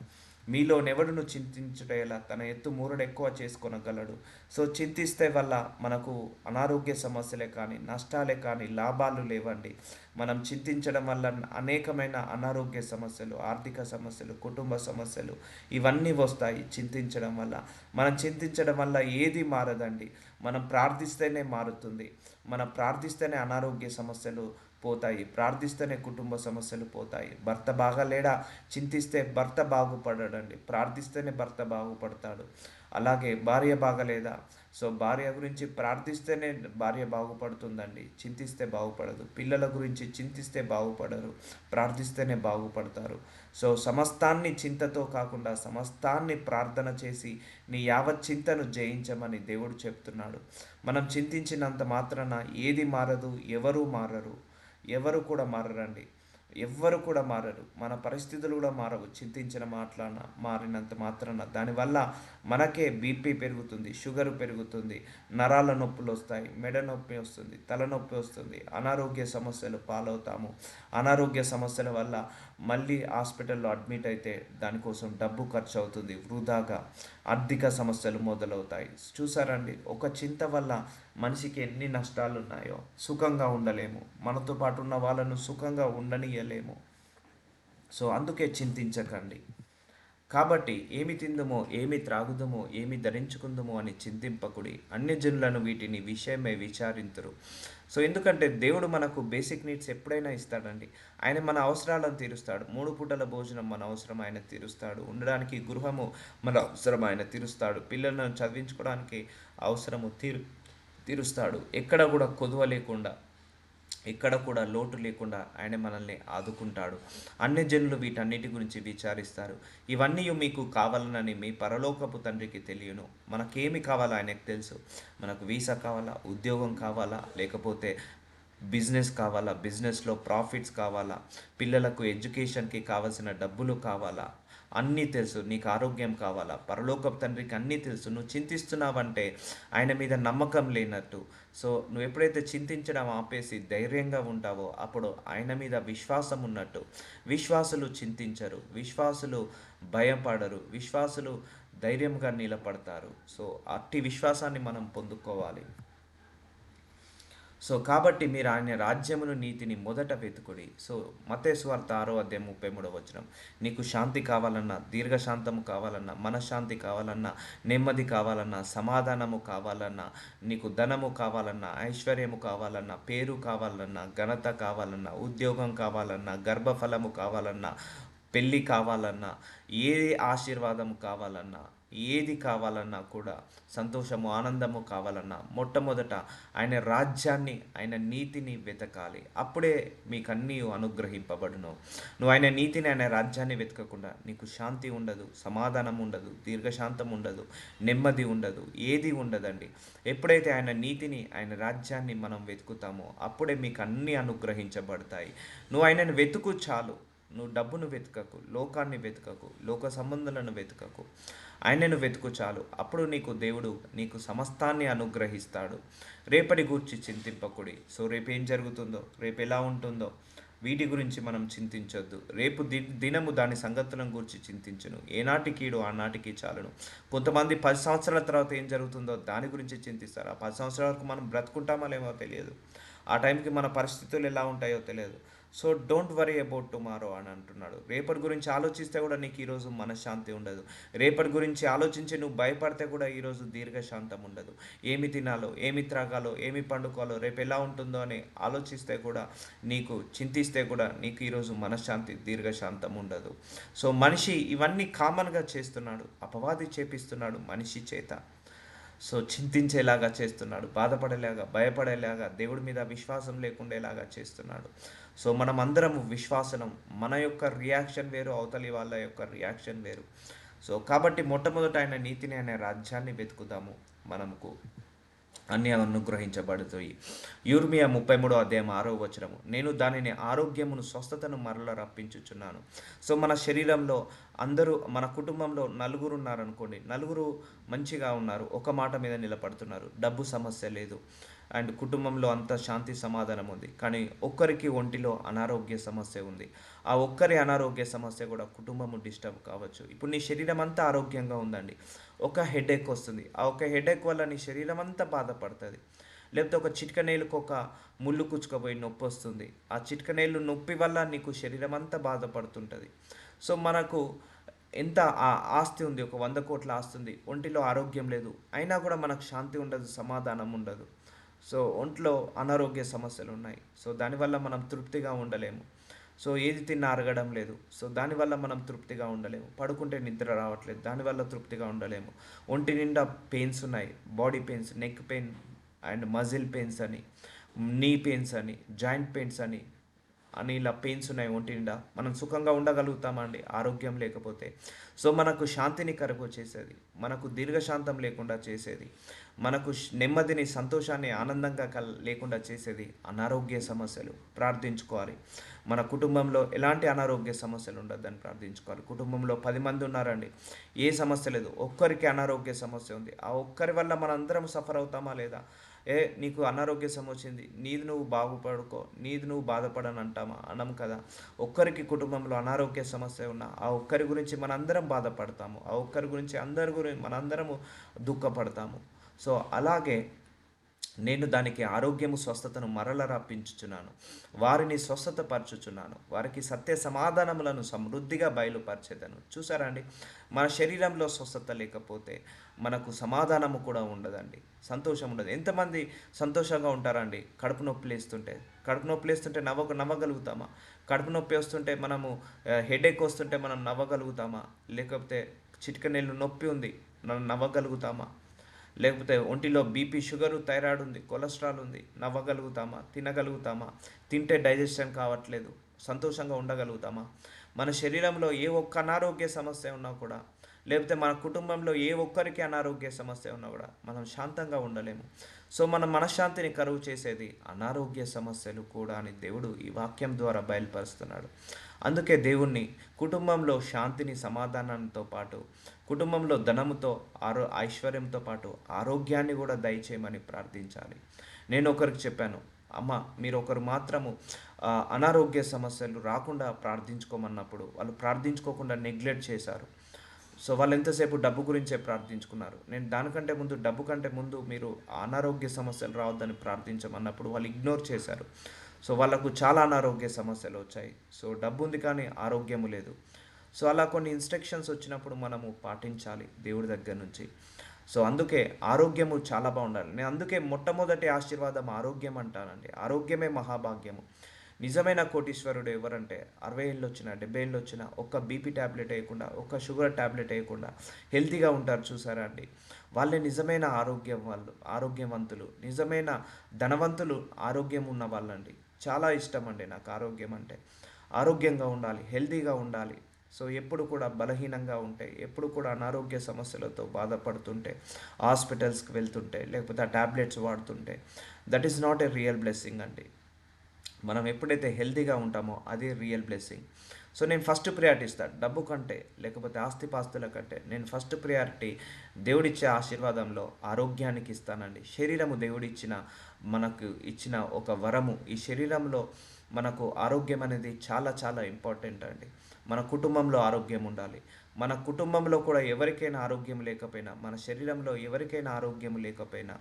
మీలోనెవడును చింతించుటేలా తన ఎత్తు మూరడు ఎక్కువ చేసుకొనగలడు. సో చింతిస్తే వల్ల మనకు అనారోగ్య సమస్యలే కానీ, నష్టాలే కానీ, లాభాలు లేవండి. మనం చింతించడం వల్ల అనేకమైన అనారోగ్య సమస్యలు, ఆర్థిక సమస్యలు, కుటుంబ సమస్యలు ఇవన్నీ వస్తాయి చింతించడం వల్ల. మనం చింతించడం వల్ల ఏది మారదండి. మనం ప్రార్థిస్తేనే మారుతుంది. మనం ప్రార్థిస్తేనే అనారోగ్య సమస్యలు పోతాయి, ప్రార్థిస్తేనే కుటుంబ సమస్యలు పోతాయి. భర్త బాగాలేడా, చింతిస్తే భర్త బాగుపడడండి, ప్రార్థిస్తేనే భర్త బాగుపడతాడు. అలాగే భార్య బాగలేదా, సో భార్య గురించి ప్రార్థిస్తేనే భార్య బాగుపడుతుందండి, చింతిస్తే బాగుపడదు. పిల్లల గురించి చింతిస్తే బాగుపడరు, ప్రార్థిస్తేనే బాగుపడతారు. సో సమస్తాన్ని చింతతో కాకుండా సమస్తాన్ని ప్రార్థన చేసి నీ యావత్ చింతను జయించమని దేవుడు చెప్తున్నాడు. మనం చింతించినంత మాత్రాన ఏది మారదు, ఎవరు మారరు, ఎవరు కూడా మారరండి. ఎవ్వరు కూడా మారరు, మన పరిస్థితులు కూడా మారవు. చింతించిన మారినంత మాత్రాన దానివల్ల మనకే బీపీ పెరుగుతుంది, షుగర్ పెరుగుతుంది, నరాల నొప్పులు వస్తాయి, మెడ నొప్పి వస్తుంది, తలనొప్పి వస్తుంది, అనారోగ్య సమస్యలు పాలవుతాము. అనారోగ్య సమస్యల వల్ల మళ్ళీ హాస్పిటల్లో అడ్మిట్ అయితే దానికోసం డబ్బు ఖర్చు అవుతుంది వృధాగా. ఆర్థిక సమస్యలు మొదలవుతాయి. చూసారండి, ఒక చింత వల్ల మనిషికి ఎన్ని నష్టాలు ఉన్నాయో. సుఖంగా ఉండలేము, మనతో పాటు ఉన్న వాళ్ళను సుఖంగా ఉండనియలేము. సో అందుకే చింతించకండి. కాబట్టి ఏమి తిందుమో, ఏమి త్రాగుదమో, ఏమి ధరించుకుందుమో అని చింతింపకుడి, అన్య జనులను వీటిని విషయమై విచారింతురు. సో ఎందుకంటే దేవుడు మనకు బేసిక్ నీడ్స్ ఎప్పుడైనా ఇస్తాడండి. ఆయన మన అవసరాలను తీరుస్తాడు. 3 పూటల భోజనం మన అవసరం ఆయన తీరుస్తాడు. ఉండడానికి గృహము మన అవసరం ఆయన తీరుస్తాడు. పిల్లలను చదివించుకోవడానికి అవసరము తీరుస్తాడు. ఎక్కడ కూడా కొదువ లేకుండా, ఎక్కడ కూడా లోటు లేకుండా ఆయన మనల్ని ఆదుకుంటాడు. అన్య జనులు వీటన్నిటి గురించి విచారిస్తారు. ఇవన్నీ మీకు కావాలనని మీ పరలోకపు తండ్రికి తెలియను. మనకేమి కావాలో ఆయనకు తెలుసు. మనకు వీసా కావాలా, ఉద్యోగం కావాలా, లేకపోతే బిజినెస్ కావాలా, బిజినెస్లో ప్రాఫిట్స్ కావాలా, పిల్లలకు ఎడ్యుకేషన్కి కావాల్సిన డబ్బులు కావాలా, అన్నీ తెలుసు. నీకు ఆరోగ్యం కావాలా, పరలోకపు తండ్రికి అన్నీ తెలుసు. నువ్వు చింతిస్తున్నావంటే ఆయన మీద నమ్మకం లేనట్టు. సో నువ్వు ఎప్పుడైతే చింతించడం ఆపేసి ధైర్యంగా ఉంటావో అప్పుడు ఆయన మీద విశ్వాసం ఉన్నట్టు. విశ్వాసులు చింతించరు, విశ్వాసులు భయపడరు, విశ్వాసులు ధైర్యంగా నిలబడతారు. సో అట్టి విశ్వాసాన్ని మనం పొందుకోవాలి. సో కాబట్టి మీరు ఆయన రాజ్యమును నీతిని మొదట వెతుకుడి. సో మత్తయి సువార్త 6:33 నీకు శాంతి కావాలన్నా, దీర్ఘశాంతము కావాలన్నా, మనశ్శాంతి కావాలన్నా, నెమ్మది కావాలన్నా, సమాధానము కావాలన్నా, నీకు ధనము కావాలన్నా, ఐశ్వర్యము కావాలన్నా, పేరు కావాలన్నా, ఘనత కావాలన్నా, ఉద్యోగం కావాలన్నా, గర్భఫలము కావాలన్నా, పెళ్ళి కావాలన్నా, ఏ ఆశీర్వాదం కావాలన్నా, ఏది కావాలన్నా కూడా, సంతోషము ఆనందము కావాలన్నా మొట్టమొదట ఆయన రాజ్యాన్ని, ఆయన నీతిని వెతకాలి. అప్పుడే మీకు అన్నీ అనుగ్రహింపబడును. నువ్వు ఆయన నీతిని, ఆయన రాజ్యాన్ని వెతకకుండా నీకు శాంతి ఉండదు, సమాధానం ఉండదు, దీర్ఘశాంతం ఉండదు, నెమ్మది ఉండదు, ఏది ఉండదండి. ఎప్పుడైతే ఆయన నీతిని, ఆయన రాజ్యాన్ని మనం వెతుకుతామో అప్పుడే మీకు అన్నీ అనుగ్రహించబడతాయి. నువ్వు ఆయనను వెతుకు చాలు. నువ్వు డబ్బును వెతకకు, లోకాన్ని వెతకకు, లోక సంబంధాలను వెతకకు, ఆయనను వెతుకు చాలు. అప్పుడు నీకు దేవుడు నీకు సమస్తాన్ని అనుగ్రహిస్తాడు. రేపటి గూర్చి చింతింపకుడి. సో రేపు ఏం జరుగుతుందో, రేపు ఎలా ఉంటుందో వీటి గురించి మనం చింతించొద్దు. రేపు దినము దాని సంగతులను గురించి చింతించును. ఏనాటి కీడు ఆనాటికి చాలును. కొంతమంది 10 సంవత్సరాల తర్వాత ఏం జరుగుతుందో దాని గురించి చింతిస్తారు. ఆ 10 సంవత్సరాల వరకు మనం బ్రతుకుంటామో లేమో తెలియదు. ఆ టైంకి మన పరిస్థితులు ఎలా ఉంటాయో తెలియదు. So don't worry about tomorrow అని అంటున్నాడు. రేపటి గురించి ఆలోచిస్తే కూడా నీకు ఈరోజు మనశ్శాంతి ఉండదు. రేపటి గురించి ఆలోచించి నువ్వు భయపడితే కూడా ఈరోజు దీర్ఘశాంతం ఉండదు. ఏమి తినాలో, ఏమి త్రాగాలో, ఏమి పండుకోవాలో, రేపు ఎలా ఉంటుందో అని ఆలోచిస్తే కూడా, నీకు చింతిస్తే కూడా నీకు ఈరోజు మనశ్శాంతి, దీర్ఘశాంతం ఉండదు. సో మనిషి ఇవన్నీ కామన్గా చేస్తున్నాడు. అపవాది చేపిస్తున్నాడు మనిషి చేత. సో చింతించేలాగా చేస్తున్నాడు, బాధపడేలాగా, భయపడేలాగా, దేవుడి మీద విశ్వాసం లేకుండేలాగా చేస్తున్నాడు. సో మనం అందరం విశ్వాసనం, మన యొక్క రియాక్షన్ వేరు, అవతలి వాళ్ళ యొక్క రియాక్షన్ వేరు. సో కాబట్టి మొట్టమొదట ఆయన నీతిని, ఆయన రాజ్యాన్ని వెతుకుదాము. మనకు అన్నీ అనుగ్రహించబడుతాయి. యిర్మీయా 33:6 నేను దానిని ఆరోగ్యమును, స్వస్థతను మరల రప్పించుచున్నాను. సో మన శరీరంలో అందరూ, మన కుటుంబంలో నలుగురు ఉన్నారనుకోండి, నలుగురు మంచిగా ఉన్నారు, ఒక మాట మీద నిలబడుతున్నారు, డబ్బు సమస్య లేదు, అండ్ కుటుంబంలో అంత శాంతి సమాధానం ఉంది. కానీ ఒక్కరికి ఒంటిలో అనారోగ్య సమస్య ఉంది. ఆ ఒక్కరి అనారోగ్య సమస్య కూడా కుటుంబము డిస్టర్బ్ కావచ్చు. ఇప్పుడు నీ శరీరం అంతా ఆరోగ్యంగా ఉందండి, ఒక హెడేక్ వస్తుంది. ఆ ఒక హెడేక్ వల్ల నీ శరీరం అంతా బాధపడుతుంది. లేకపోతే ఒక చిటికనేలుకు ఒక ముళ్ళు కుచ్చుకపోయి నొప్పి వస్తుంది. ఆ చిటికనేలు నొప్పి వల్ల నీకు శరీరం అంతా బాధపడుతుంటుంది. సో మనకు ఎంత ఆస్తి ఉంది, ఒక 100 కోట్ల ఆస్తి ఉంది, ఒంటిలో ఆరోగ్యం లేదు, అయినా కూడా మనకు శాంతి ఉండదు, సమాధానం ఉండదు. సో ఒంట్లో అనారోగ్య సమస్యలు ఉన్నాయి. సో దానివల్ల మనం తృప్తిగా ఉండలేము. సో ఏది తిన్నా అరగడం లేదు. సో దానివల్ల మనం తృప్తిగా ఉండలేము. పడుకుంటే నిద్ర రావట్లేదు, దానివల్ల తృప్తిగా ఉండలేము. ఒంటి నిండా పెయిన్స్ ఉన్నాయి, body pains, neck pain and muscle pains అని, నీ పెయిన్స్ అని, జాయింట్ పెయిన్స్ అని, అని ఇలా పెయిన్స్ ఉన్నాయి ఒంటి నిండా, మనం సుఖంగా ఉండగలుగుతామా అండి ఆరోగ్యం లేకపోతే? సో మనకు శాంతిని కరుగు చేసేది, మనకు దీర్ఘశాంతం లేకుండా చేసేది, మనకు నెమ్మదిని, సంతోషాన్ని, ఆనందంగా లేకుండా చేసేది అనారోగ్య సమస్యలు. ప్రార్థించుకోవాలి. మన కుటుంబంలో ఎలాంటి అనారోగ్య సమస్యలు ఉండొద్దని ప్రార్థించుకోవాలి. కుటుంబంలో 10 మంది ఉన్నారండి, ఏ సమస్య లేదు, ఒక్కరికి అనారోగ్య సమస్య ఉంది, ఆ ఒక్కరి వల్ల మనందరం సఫర్ అవుతామా లేదా? నీకు అనారోగ్య సమస్య వచ్చింది, నీది నువ్వు బాగుపడుకో, నీది నువ్వు బాధపడని అంటామా? అనం కదా. ఒక్కరికి కుటుంబంలో అనారోగ్య సమస్య ఉన్నా ఆ ఒక్కరి గురించి మనందరం బాధపడతాము, ఆ ఒక్కరి గురించి అందరి గురించి మనందరము దుఃఖపడతాము. సో అలాగే నేను దానికి ఆరోగ్యము, స్వస్థతను మరల రప్పించుచున్నాను, వారిని స్వస్థత పరచుచున్నాను, వారికి సత్య సమాధానములను సమృద్ధిగా బయలుపరిచేదను. చూసారా అండి, మన శరీరంలో స్వస్థత లేకపోతే మనకు సమాధానము కూడా ఉండదండి, సంతోషం ఉండదు. ఎంతమంది సంతోషంగా ఉంటారండి కడుపు నొప్పి లేస్తుంటే? కడుపు నొప్పి లేస్తుంటే నవ్వగలుగుతామా? కడుపు నొప్పి వస్తుంటే మనము, హెడేక్ వస్తుంటే మనం నవ్వగలుగుతామా? లేకపోతే చిటికనేళ్ళు నొప్పి ఉంది, నవ్వగలుగుతామా? లేకపోతే ఒంటిలో బీపీ, షుగరు, థైరాయిడ్ ఉంది, కొలెస్ట్రాల్ ఉంది, నవ్వగలుగుతామా? తినగలుగుతామా? తింటే డైజెషన్ కావట్లేదు, సంతోషంగా ఉండగలుగుతామా? మన శరీరంలో ఏ ఒక్క అనారోగ్య సమస్య ఉన్నా కూడా, లేకపోతే మన కుటుంబంలో ఏ ఒక్కరికి అనారోగ్య సమస్య ఉన్నా కూడా మనం శాంతంగా ఉండలేము. సో మన మనశ్శాంతిని కరువు చేసేది అనారోగ్య సమస్యలు కూడా అని దేవుడు ఈ వాక్యం ద్వారా బయలుపరుస్తున్నాడు. అందుకే దేవుణ్ణి కుటుంబంలో శాంతిని, సమాధానంతో పాటు కుటుంబంలో ధనముతో, ఐశ్వర్యంతో పాటు ఆరోగ్యాన్ని కూడా దయచేయమని ప్రార్థించాలి. నేను ఒకరికి చెప్పాను, అమ్మ మీరు ఒకరు మాత్రము అనారోగ్య సమస్యలు రాకుండా ప్రార్థించుకోమన్నప్పుడు వాళ్ళు ప్రార్థించుకోకుండా నెగ్లెక్ట్ చేశారు. సో వాళ్ళు ఎంతసేపు డబ్బు గురించే ప్రార్థించుకున్నారు. నేను దానికంటే ముందు, డబ్బు కంటే ముందు మీరు అనారోగ్య సమస్యలు రావద్దని ప్రార్థించమన్నప్పుడు వాళ్ళు ఇగ్నోర్ చేశారు. సో వాళ్ళకు చాలా అనారోగ్య సమస్యలు వచ్చాయి. సో డబ్బు ఉంది కానీ ఆరోగ్యము లేదు. సో అలా కొన్ని ఇన్స్ట్రక్షన్స్ వచ్చినప్పుడు మనము పాటించాలి దేవుడి దగ్గర నుంచి. సో అందుకే ఆరోగ్యము చాలా బాగుండాలి. నేను అందుకే మొట్టమొదటి ఆశీర్వాదం ఆరోగ్యం అంటానండి. ఆరోగ్యమే మహాభాగ్యము. నిజమైన కోటీశ్వరుడు ఎవరంటే 60 ఏళ్ళు వచ్చినా, 70 ఏళ్ళు వచ్చినా ఒక్క బీపీ ట్యాబ్లెట్ వేయకుండా, ఒక్క షుగర్ ట్యాబ్లెట్ వేయకుండా హెల్తీగా ఉంటారు. చూసారా అండి, వాళ్ళే నిజమైన ఆరోగ్యవంతులు, నిజమైన ధనవంతులు, ఆరోగ్యం ఉన్న వాళ్ళండి. చాలా ఇష్టం అండి నాకు ఆరోగ్యం అంటే. ఆరోగ్యంగా ఉండాలి, హెల్తీగా ఉండాలి. సో ఎప్పుడు కూడా బలహీనంగా ఉంటే, ఎప్పుడు కూడా అనారోగ్య సమస్యలతో బాధపడుతుంటే, హాస్పిటల్స్కి వెళ్తుంటే, లేకపోతే ఆ ట్యాబ్లెట్స్ వాడుతుంటే, that is not a real blessing అండి. మనం ఎప్పుడైతే హెల్తీగా ఉంటామో అదే రియల్ బ్లెస్సింగ్. సో నేను ఫస్ట్ ప్రియారిటీ ఇస్తాను డబ్బు కంటే, లేకపోతే ఆస్తిపాస్తుల కంటే. నేను ఫస్ట్ ప్రియారిటీ దేవుడిచ్చే ఆశీర్వాదంలో ఆరోగ్యానికి ఇస్తానండి. శరీరము దేవుడిచ్చిన, మనకు ఇచ్చిన ఒక వరము. ఈ శరీరంలో మనకు ఆరోగ్యం అనేది చాలా చాలా ఇంపార్టెంట్ అండి. మన కుటుంబంలో ఆరోగ్యం ఉండాలి. మన కుటుంబంలో కూడా ఎవరికైనా ఆరోగ్యం లేకపోయినా, మన శరీరంలో ఎవరికైనా ఆరోగ్యం లేకపోయినా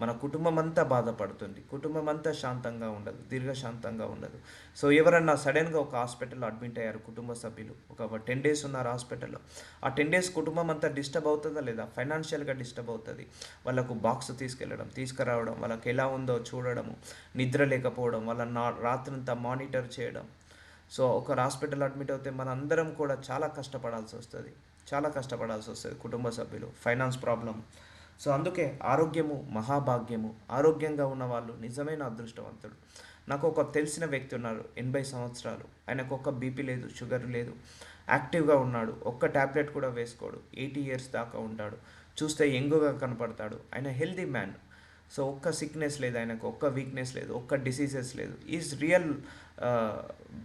మన కుటుంబం అంతా బాధపడుతుంది, కుటుంబం అంతా శాంతంగా ఉండదు, దీర్ఘశాంతంగా ఉండదు. సో ఎవరన్నా సడన్గా ఒక హాస్పిటల్లో అడ్మిట్ అయ్యారు కుటుంబ సభ్యులు, ఒక 10 days ఉన్నారు హాస్పిటల్లో. ఆ 10 days కుటుంబం అంతా డిస్టర్బ్ అవుతుందా లేదా? ఫైనాన్షియల్గా డిస్టర్బ్ అవుతుంది. వాళ్ళకు బాక్స్ తీసుకెళ్ళడం, తీసుకురావడం, వాళ్ళకి ఎలా ఉందో చూడడము, నిద్ర లేకపోవడం, వాళ్ళ రాత్రంతా మానిటర్ చేయడం. సో ఒక హాస్పిటల్ అడ్మిట్ అవుతే మనందరం కూడా చాలా కష్టపడాల్సి వస్తుంది, చాలా కష్టపడాల్సి వస్తుంది కుటుంబ సభ్యులు, ఫైనాన్స్ ప్రాబ్లం. సో అందుకే ఆరోగ్యము మహాభాగ్యము. ఆరోగ్యంగా ఉన్న వాళ్ళు నిజమైన అదృష్టవంతుడు. నాకు ఒక తెలిసిన వ్యక్తి ఉన్నారు, 80 సంవత్సరాలు, ఆయనకు ఒక్క బీపీ లేదు, షుగర్ లేదు, యాక్టివ్గా ఉన్నాడు, ఒక్క ట్యాబ్లెట్ కూడా వేసుకోడు, 80 years దాకా ఉంటాడు, చూస్తే యంగ్గా కనపడతాడు, ఆయన హెల్దీ మ్యాన్. సో ఒక్క సిక్నెస్ లేదు ఆయనకు, ఒక్క వీక్నెస్ లేదు, ఒక్క డిసీజెస్ లేదు. ఈజ్ రియల్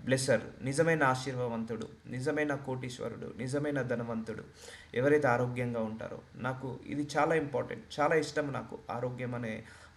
బ్లెస్సర్, నిజమైన ఆశీర్వవంతుడు, నిజమైన కోటీశ్వరుడు, నిజమైన ధనవంతుడు ఎవరైతే ఆరోగ్యంగా ఉంటారో. నాకు ఇది చాలా ఇంపార్టెంట్, చాలా ఇష్టం నాకు ఆరోగ్యం అనే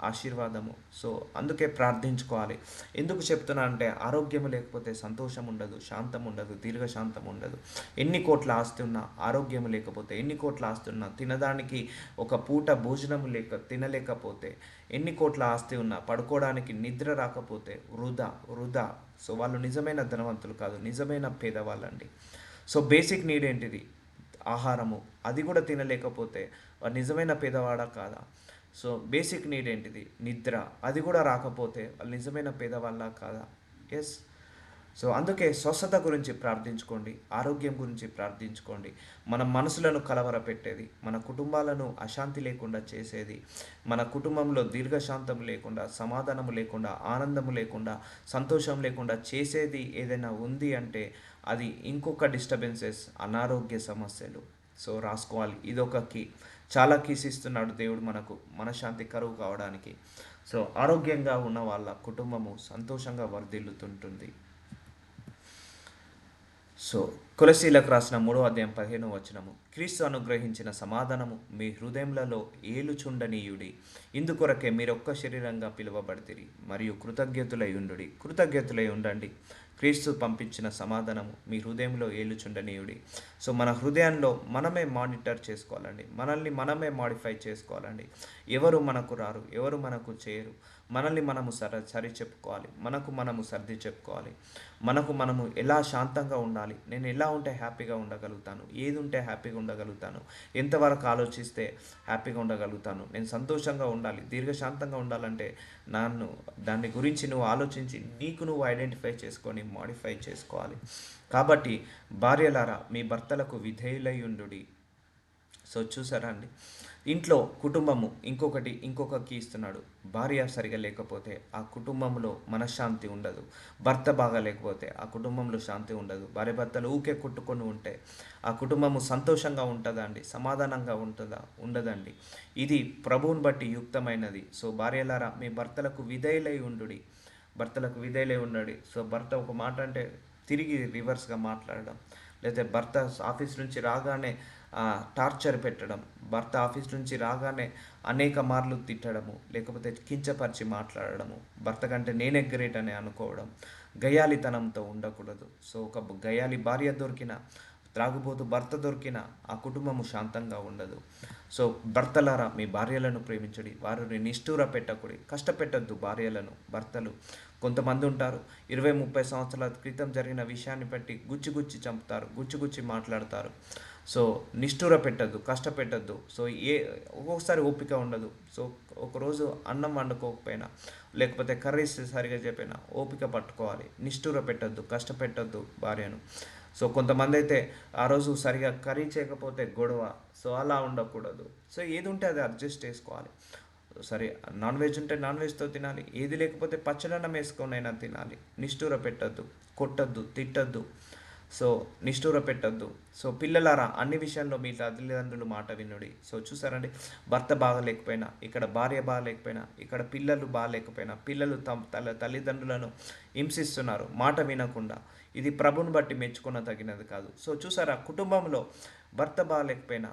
ఆశీర్వాదము. సో అందుకే ప్రార్థించుకోవాలి. ఎందుకు చెప్తున్నా అంటే ఆరోగ్యం లేకపోతే సంతోషం ఉండదు, శాంతం ఉండదు, దీర్ఘశాంతం ఉండదు. ఎన్ని కోట్ల ఆస్తి ఉన్నా ఆరోగ్యం లేకపోతే, ఎన్ని కోట్ల ఆస్తి ఉన్నా తినడానికి ఒక పూట భోజనం తినలేకపోతే, ఎన్ని కోట్ల ఆస్తి ఉన్నా పడుకోవడానికి నిద్ర రాకపోతే వృధా వృధా. సో వాళ్ళు నిజమైన ధనవంతులు కాదు, నిజమైన పేదవాళ్ళండి. సో బేసిక్ నీడ్ ఏంటిది? ఆహారము, అది కూడా తినలేకపోతే వాడు నిజమైన పేదవాడా కాదా? సో బేసిక్ నీడ్ ఏంటిది? నిద్ర, అది కూడా రాకపోతే వాళ్ళు నిజమైన పేదవాళ్ళ కాదా? ఎస్. సో అందుకే స్వస్థత గురించి ప్రార్థించుకోండి, ఆరోగ్యం గురించి ప్రార్థించుకోండి. మన మనసులను కలవరపెట్టేది, మన కుటుంబాలను అశాంతి లేకుండా చేసేది, మన కుటుంబంలో దీర్ఘశాంతం లేకుండా, సమాధానము లేకుండా, ఆనందము లేకుండా, సంతోషం లేకుండా చేసేది ఏదైనా ఉంది అంటే అది ఇంకొక డిస్టర్బెన్సెస్, అనారోగ్య సమస్యలు. సో రాసుకోవాలి, ఇదొక కీ. చాలా కీస్ ఇస్తున్నాడు దేవుడు మనకు మనశ్శాంతి కరువు కావడానికి. సో ఆరోగ్యంగా ఉన్న వాళ్ళ కుటుంబము సంతోషంగా వర్ధిల్లుతుంటుంది. సో కొలసీలకు రాసిన 3:15 క్రీస్తు అనుగ్రహించిన సమాధానము మీ హృదయములలో ఏలుచుండనీయుడి, ఇందుకొరకే మీరొక్క శరీరంగా పిలువబడితిరి మరియు కృతజ్ఞతులై ఉండండి. క్రీస్తు పంపించిన సమాధానము మీ హృదయంలో ఏలుచుండనీయుడి. సో మన హృదయంలో మనమే మానిటర్ చేసుకోవాలండి, మనల్ని మనమే మాడిఫై చేసుకోవాలండి. ఎవరు మనకు రారు, ఎవరు మనకు చేయరు. మనల్ని మనము సరి చెప్పుకోవాలి, మనము సర్ది చెప్పుకోవాలి. మనము ఎలా శాంతంగా ఉండాలి, నేను ఎలా ఉంటే హ్యాపీగా ఉండగలుగుతాను, ఏది ఉంటే హ్యాపీగా ఉండగలుగుతాను, ఎంతవరకు ఆలోచిస్తే హ్యాపీగా ఉండగలుగుతాను, నేను సంతోషంగా ఉండాలి, దీర్ఘశాంతంగా ఉండాలంటే దాని గురించి నువ్వు ఆలోచించి నీకు నువ్వు ఐడెంటిఫై చేసుకొని మాడిఫై చేసుకోవాలి. కాబట్టి భార్యలారా మీ భర్తలకు విధేయులై ఉండుడి. సో చూసారా అండి, ఇంట్లో కుటుంబము ఇంకొక కీ ఇస్తున్నాడు. భార్య సరిగా లేకపోతే ఆ కుటుంబంలో మనశ్శాంతి ఉండదు, భర్త బాగా లేకపోతే ఆ కుటుంబంలో శాంతి ఉండదు. భార్య భర్తలు ఊకే కొట్టుకొని ఉంటే ఆ కుటుంబము సంతోషంగా ఉంటుందా అండి, సమాధానంగా ఉండదండి. ఇది ప్రభువుని బట్టి యుక్తమైనది. సో భార్యలారా మీ భర్తలకు విధేయులై ఉండండి. సో భర్త ఒక మాట అంటే తిరిగి రివర్స్గా మాట్లాడడం, లేదా భర్త ఆఫీస్ నుంచి రాగానే టార్చర్ పెట్టడం, భర్త ఆఫీస్ నుంచి రాగానే అనేక మార్లు తిట్టడము, లేకపోతే కించపరిచి మాట్లాడడము, భర్త కంటే నేనే గ్రేట్ అని అనుకోవడం, గయ్యాలితనంతో ఉండకూడదు. సో ఒక గయ్యాలి భార్య దొరికిన, త్రాగుబోతు భర్త దొరికిన ఆ కుటుంబము శాంతంగా ఉండదు. సో భర్తలారా మీ భార్యలను ప్రేమించడి, వారిని నిష్ఠూర పెట్టకుడి, కష్టపెట్టద్దు భార్యలను. భర్తలు కొంతమంది ఉంటారు, 20-30 సంవత్సరాల క్రితం జరిగిన విషయాన్ని బట్టి గుచ్చి చంపుతారు, గుచ్చి మాట్లాడతారు. సో నిష్ఠూర పెట్టద్దు, కష్టపెట్టద్దు. సో ఒక్కొక్కసారి ఓపిక ఉండదు. సో ఒకరోజు అన్నం వండుకోకపోయినా, లేకపోతే కర్రీస్ సరిగా చెప్పినా ఓపిక పట్టుకోవాలి. నిష్ఠూర పెట్టద్దు, కష్టపెట్టద్దు భార్యను. సో కొంతమంది అయితే ఆ రోజు సరిగా కర్రీ చేయకపోతే గొడవ. సో అలా ఉండకూడదు. సో ఏది ఉంటే అది అడ్జస్ట్ చేసుకోవాలి. సరే, నాన్ వెజ్ ఉంటే నాన్ వెజ్తో తినాలి, ఏది లేకపోతే పచ్చడన్నం వేసుకొనైనా తినాలి. నిష్ఠూర పెట్టద్దు, కొట్టద్దు, తిట్టద్దు. సో నిష్ఠూర పెట్టద్దు. సో పిల్లలారా అన్ని విషయాల్లో మీ తల్లిదండ్రులు మాట వినుడి. సో చూసారండి, భర్త బాగలేకపోయినా, ఇక్కడ భార్య బాగలేకపోయినా, ఇక్కడ పిల్లలు బాగలేకపోయినా, పిల్లలు తల్లిదండ్రులను హింసిస్తున్నారు మాట వినకుండా. ఇది ప్రభుని బట్టి మెచ్చుకున్న తగినది కాదు. సో చూసారా, కుటుంబంలో భర్త బాగలేకపోయినా,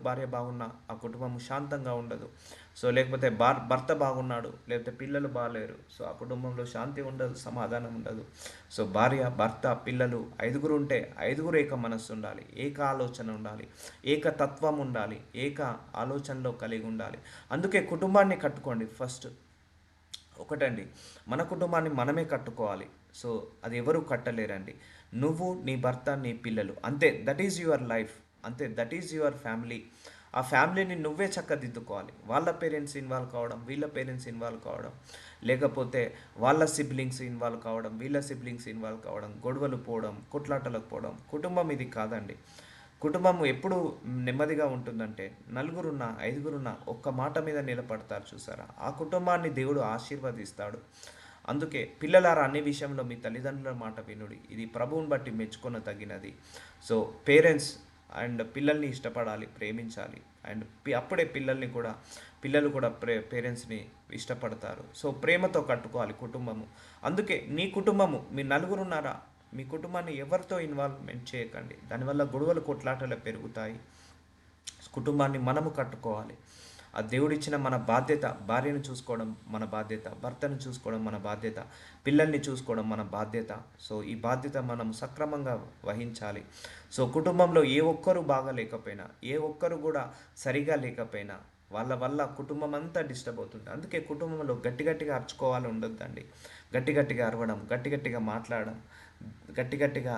భార్య బాగున్నా ఆ కుటుంబం శాంతంగా ఉండదు. సో లేకపోతే భర్త బాగున్నాడు, లేకపోతే పిల్లలు బాగలేరు, సో ఆ కుటుంబంలో శాంతి ఉండదు, సమాధానం ఉండదు. సో భార్య, భర్త, పిల్లలు 5 ఉంటే 5 ఏక మనస్సు ఉండాలి, ఏక ఆలోచన ఉండాలి, ఏకతత్వం ఉండాలి, ఏక ఆలోచనలో కలిగి ఉండాలి. అందుకే కుటుంబాన్ని కట్టుకోండి ఫస్ట్. ఒకటండి, మన కుటుంబాన్ని మనమే కట్టుకోవాలి. సో అది ఎవరు కట్టలేరండి. నువ్వు, నీ భర్త, నీ పిల్లలు, అంతే. దట్ ఈజ్ యువర్ లైఫ్, అంతే. That is your family. ఆ ఫ్యామిలీని నువ్వే చక్కదిద్దుకోవాలి. వాళ్ళ పేరెంట్స్ ఇన్వాల్వ్ కావడం, వీళ్ళ పేరెంట్స్ ఇన్వాల్వ్ కావడం, లేకపోతే వాళ్ళ సిబ్లింగ్స్ ఇన్వాల్వ్ కావడం, వీళ్ళ సిబ్లింగ్స్ ఇన్వాల్వ్ కావడం, గొడవలు పోవడం, కొట్లాటలకు పోవడం. కుటుంబం ఇది కాదండి. కుటుంబం ఎప్పుడు నెమ్మదిగా ఉంటుందంటే 4 5 ఒక్క మాట మీద నిలబడతారు చూసారా, ఆ కుటుంబాన్ని దేవుడు ఆశీర్వదిస్తాడు. అందుకే పిల్లలారా అన్ని విషయంలో మీ తల్లిదండ్రుల మాట వినుడి, ఇది ప్రభువుని బట్టి మెచ్చుకొన తగినది. సో పేరెంట్స్ అండ్ పిల్లల్ని ఇష్టపడాలి, ప్రేమించాలి. అండ్ అప్పుడే పిల్లలు కూడా పేరెంట్స్ని ఇష్టపడతారు. సో ప్రేమతో కట్టుకోవాలి కుటుంబము. అందుకే నీ కుటుంబము, మీ 4 ఉన్నారా, మీ కుటుంబాన్ని ఎవరితో ఇన్వాల్వ్మెంట్ చేయకండి. దానివల్ల గొడవలు, కొట్లాటలు పెరుగుతాయి. కుటుంబాన్ని మనము కట్టుకోవాలి. ఆ దేవుడిచ్చిన మన బాధ్యత. భార్యను చూసుకోవడం మన బాధ్యత, భర్తను చూసుకోవడం మన బాధ్యత, పిల్లల్ని చూసుకోవడం మన బాధ్యత. సో ఈ బాధ్యత మనం సక్రమంగా వహించాలి. సో కుటుంబంలో ఏ ఒక్కరు బాగాలేకపోయినా, ఏ ఒక్కరు కూడా సరిగా లేకపోయినా వాళ్ళ వల్ల కుటుంబం అంతా డిస్టర్బ్ అవుతుంది. అందుకే కుటుంబంలో గట్టిగా అరుచుకోవాలి ఉండొద్దండి. గట్టిగా అరవడం, గట్టిగా మాట్లాడడం, గట్టిగా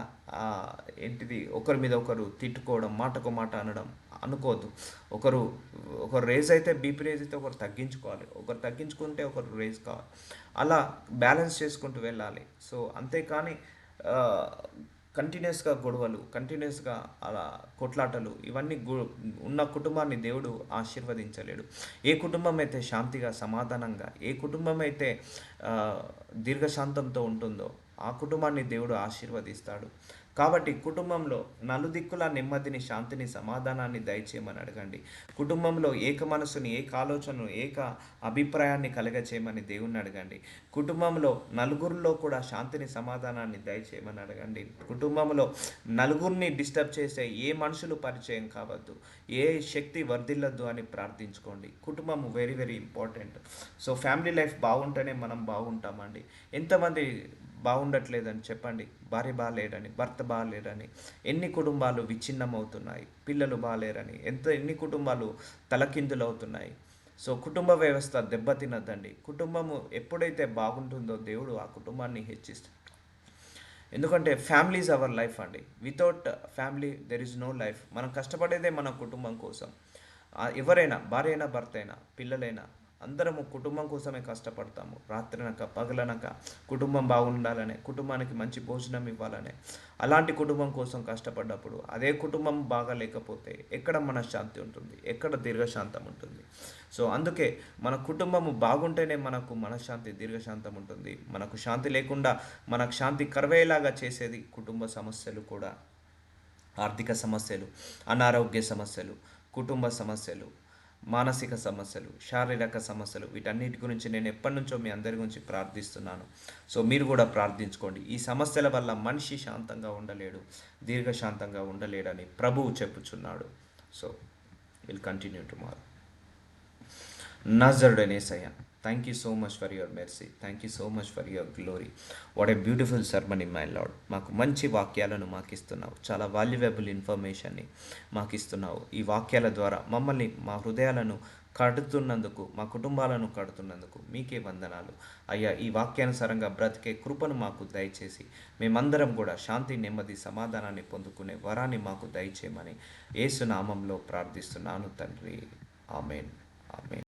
ఒకరి మీద ఒకరు తిట్టుకోవడం, మాటకు మాట అనడం అనుకోవద్దు. ఒకరు రేజ్ అయితే, బీపీ రేజ్ అయితే ఒకరు తగ్గించుకోవాలి, ఒకరు తగ్గించుకుంటే ఒకరు రేజ్ కావాలి. అలా బ్యాలెన్స్ చేసుకుంటూ వెళ్ళాలి. సో అంతేకాని కంటిన్యూస్గా గొడవలు, కంటిన్యూస్గా అలా కొట్లాటలు, ఇవన్నీ ఉన్న కుటుంబాన్ని దేవుడు ఆశీర్వదించలేడు. ఏ కుటుంబం అయితే శాంతిగా, సమాధానంగా, ఏ కుటుంబం అయితే ఆ, దీర్ఘశాంతంతో ఉంటుందో ఆ కుటుంబాన్ని దేవుడు ఆశీర్వదిస్తాడు. కాబట్టి కుటుంబంలో నలుదిక్కుల నెమ్మదిని, శాంతిని, సమాధానాన్ని దయచేయమని అడగండి. కుటుంబంలో ఏక మనసుని, ఏక ఆలోచనను, ఏక అభిప్రాయాన్ని కలగచేయమని దేవుణ్ణి అడగండి. కుటుంబంలో నలుగురిలో కూడా శాంతిని, సమాధానాన్ని దయచేయమని అడగండి. కుటుంబంలో నలుగురిని డిస్టర్బ్ చేసే ఏ మనుషులు పరిచయం కావద్దు, ఏ శక్తి వర్ధిల్లద్దు అని ప్రార్థించుకోండి. కుటుంబం very very important. So family life బాగుంటేనే మనం బాగుంటామండి. ఎంతమంది బాగుండట్లేదని చెప్పండి. భార్య బాగాలేరని, భర్త బాగాలేరని, ఎన్ని కుటుంబాలు విచ్ఛిన్నమవుతున్నాయి, పిల్లలు బాగాలేరని, ఎన్ని కుటుంబాలు తలకిందులవుతున్నాయి. సో కుటుంబ వ్యవస్థ దెబ్బతినద్దండి. కుటుంబము ఎప్పుడైతే బాగుంటుందో దేవుడు ఆ కుటుంబాన్ని హెచ్చిస్తాడు. ఎందుకంటే ఫ్యామిలీ ఈజ్ అవర్ లైఫ్ అండి. Without family there is no life. మనం కష్టపడేదే మన కుటుంబం కోసం. ఎవరైనా, భార్య అయినా, భర్త అయినా, పిల్లలైనా, అందరము కుటుంబం కోసమే కష్టపడతాము. రాత్రనక పగలనక కుటుంబం బాగుండాలనే, కుటుంబానికి మంచి భోజనం ఇవ్వాలనే. అలాంటి కుటుంబం కోసం కష్టపడ్డప్పుడు అదే కుటుంబం బాగా లేకపోతే ఎక్కడ మనశ్శాంతి ఉంటుంది, ఎక్కడ దీర్ఘశాంతం ఉంటుంది? సో అందుకే మన కుటుంబము బాగుంటేనే మనకు మనశ్శాంతి, దీర్ఘశాంతం ఉంటుంది. మనకు శాంతి లేకుండా మనకు శాంతి కరువయ్యేలాగా చేసేది కుటుంబ సమస్యలు కూడా. ఆర్థిక సమస్యలు, అనారోగ్య సమస్యలు, కుటుంబ సమస్యలు, మానసిక సమస్యలు, శారీరక సమస్యలు, వీటన్నిటి గురించి నేను ఎప్పటి నుంచో మీ అందరి గురించి ప్రార్థిస్తున్నాను. సో మీరు కూడా ప్రార్థించుకోండి. ఈ సమస్యల వల్ల మనిషి శాంతంగా ఉండలేడు, దీర్ఘశాంతంగా ఉండలేడని ప్రభువు చెప్పుచున్నాడు. So will continue tomorrow. నజరుడైన Yesayya, thank you so much for your mercy, thank you so much for your glory. What a beautiful sermon in my lord. మాకు మంచి వాక్యాలను మాకు ఇస్తున్నావు, చాలా వాల్యుయబుల్ ఇన్ఫర్మేషన్ని మాకు ఇస్తున్నావు. ఈ వాక్యాల ద్వారా మమ్మల్ని, మా హృదయాలను కడుతున్నందుకు, మా కుటుంబాలను కడుతున్నందుకు మీకే వందనాలు అయ్యా. ఈ వాక్యానుసారంగా బ్రతికే కృపను మాకు దయచేసి మేమందరం కూడా శాంతి, నెమ్మది, సమాధానాన్ని పొందుకునే వరాన్ని మాకు దయచేయమని యేసు నామంలో ప్రార్థిస్తున్నాను తండ్రి. ఆమెన్. ఆమెన్.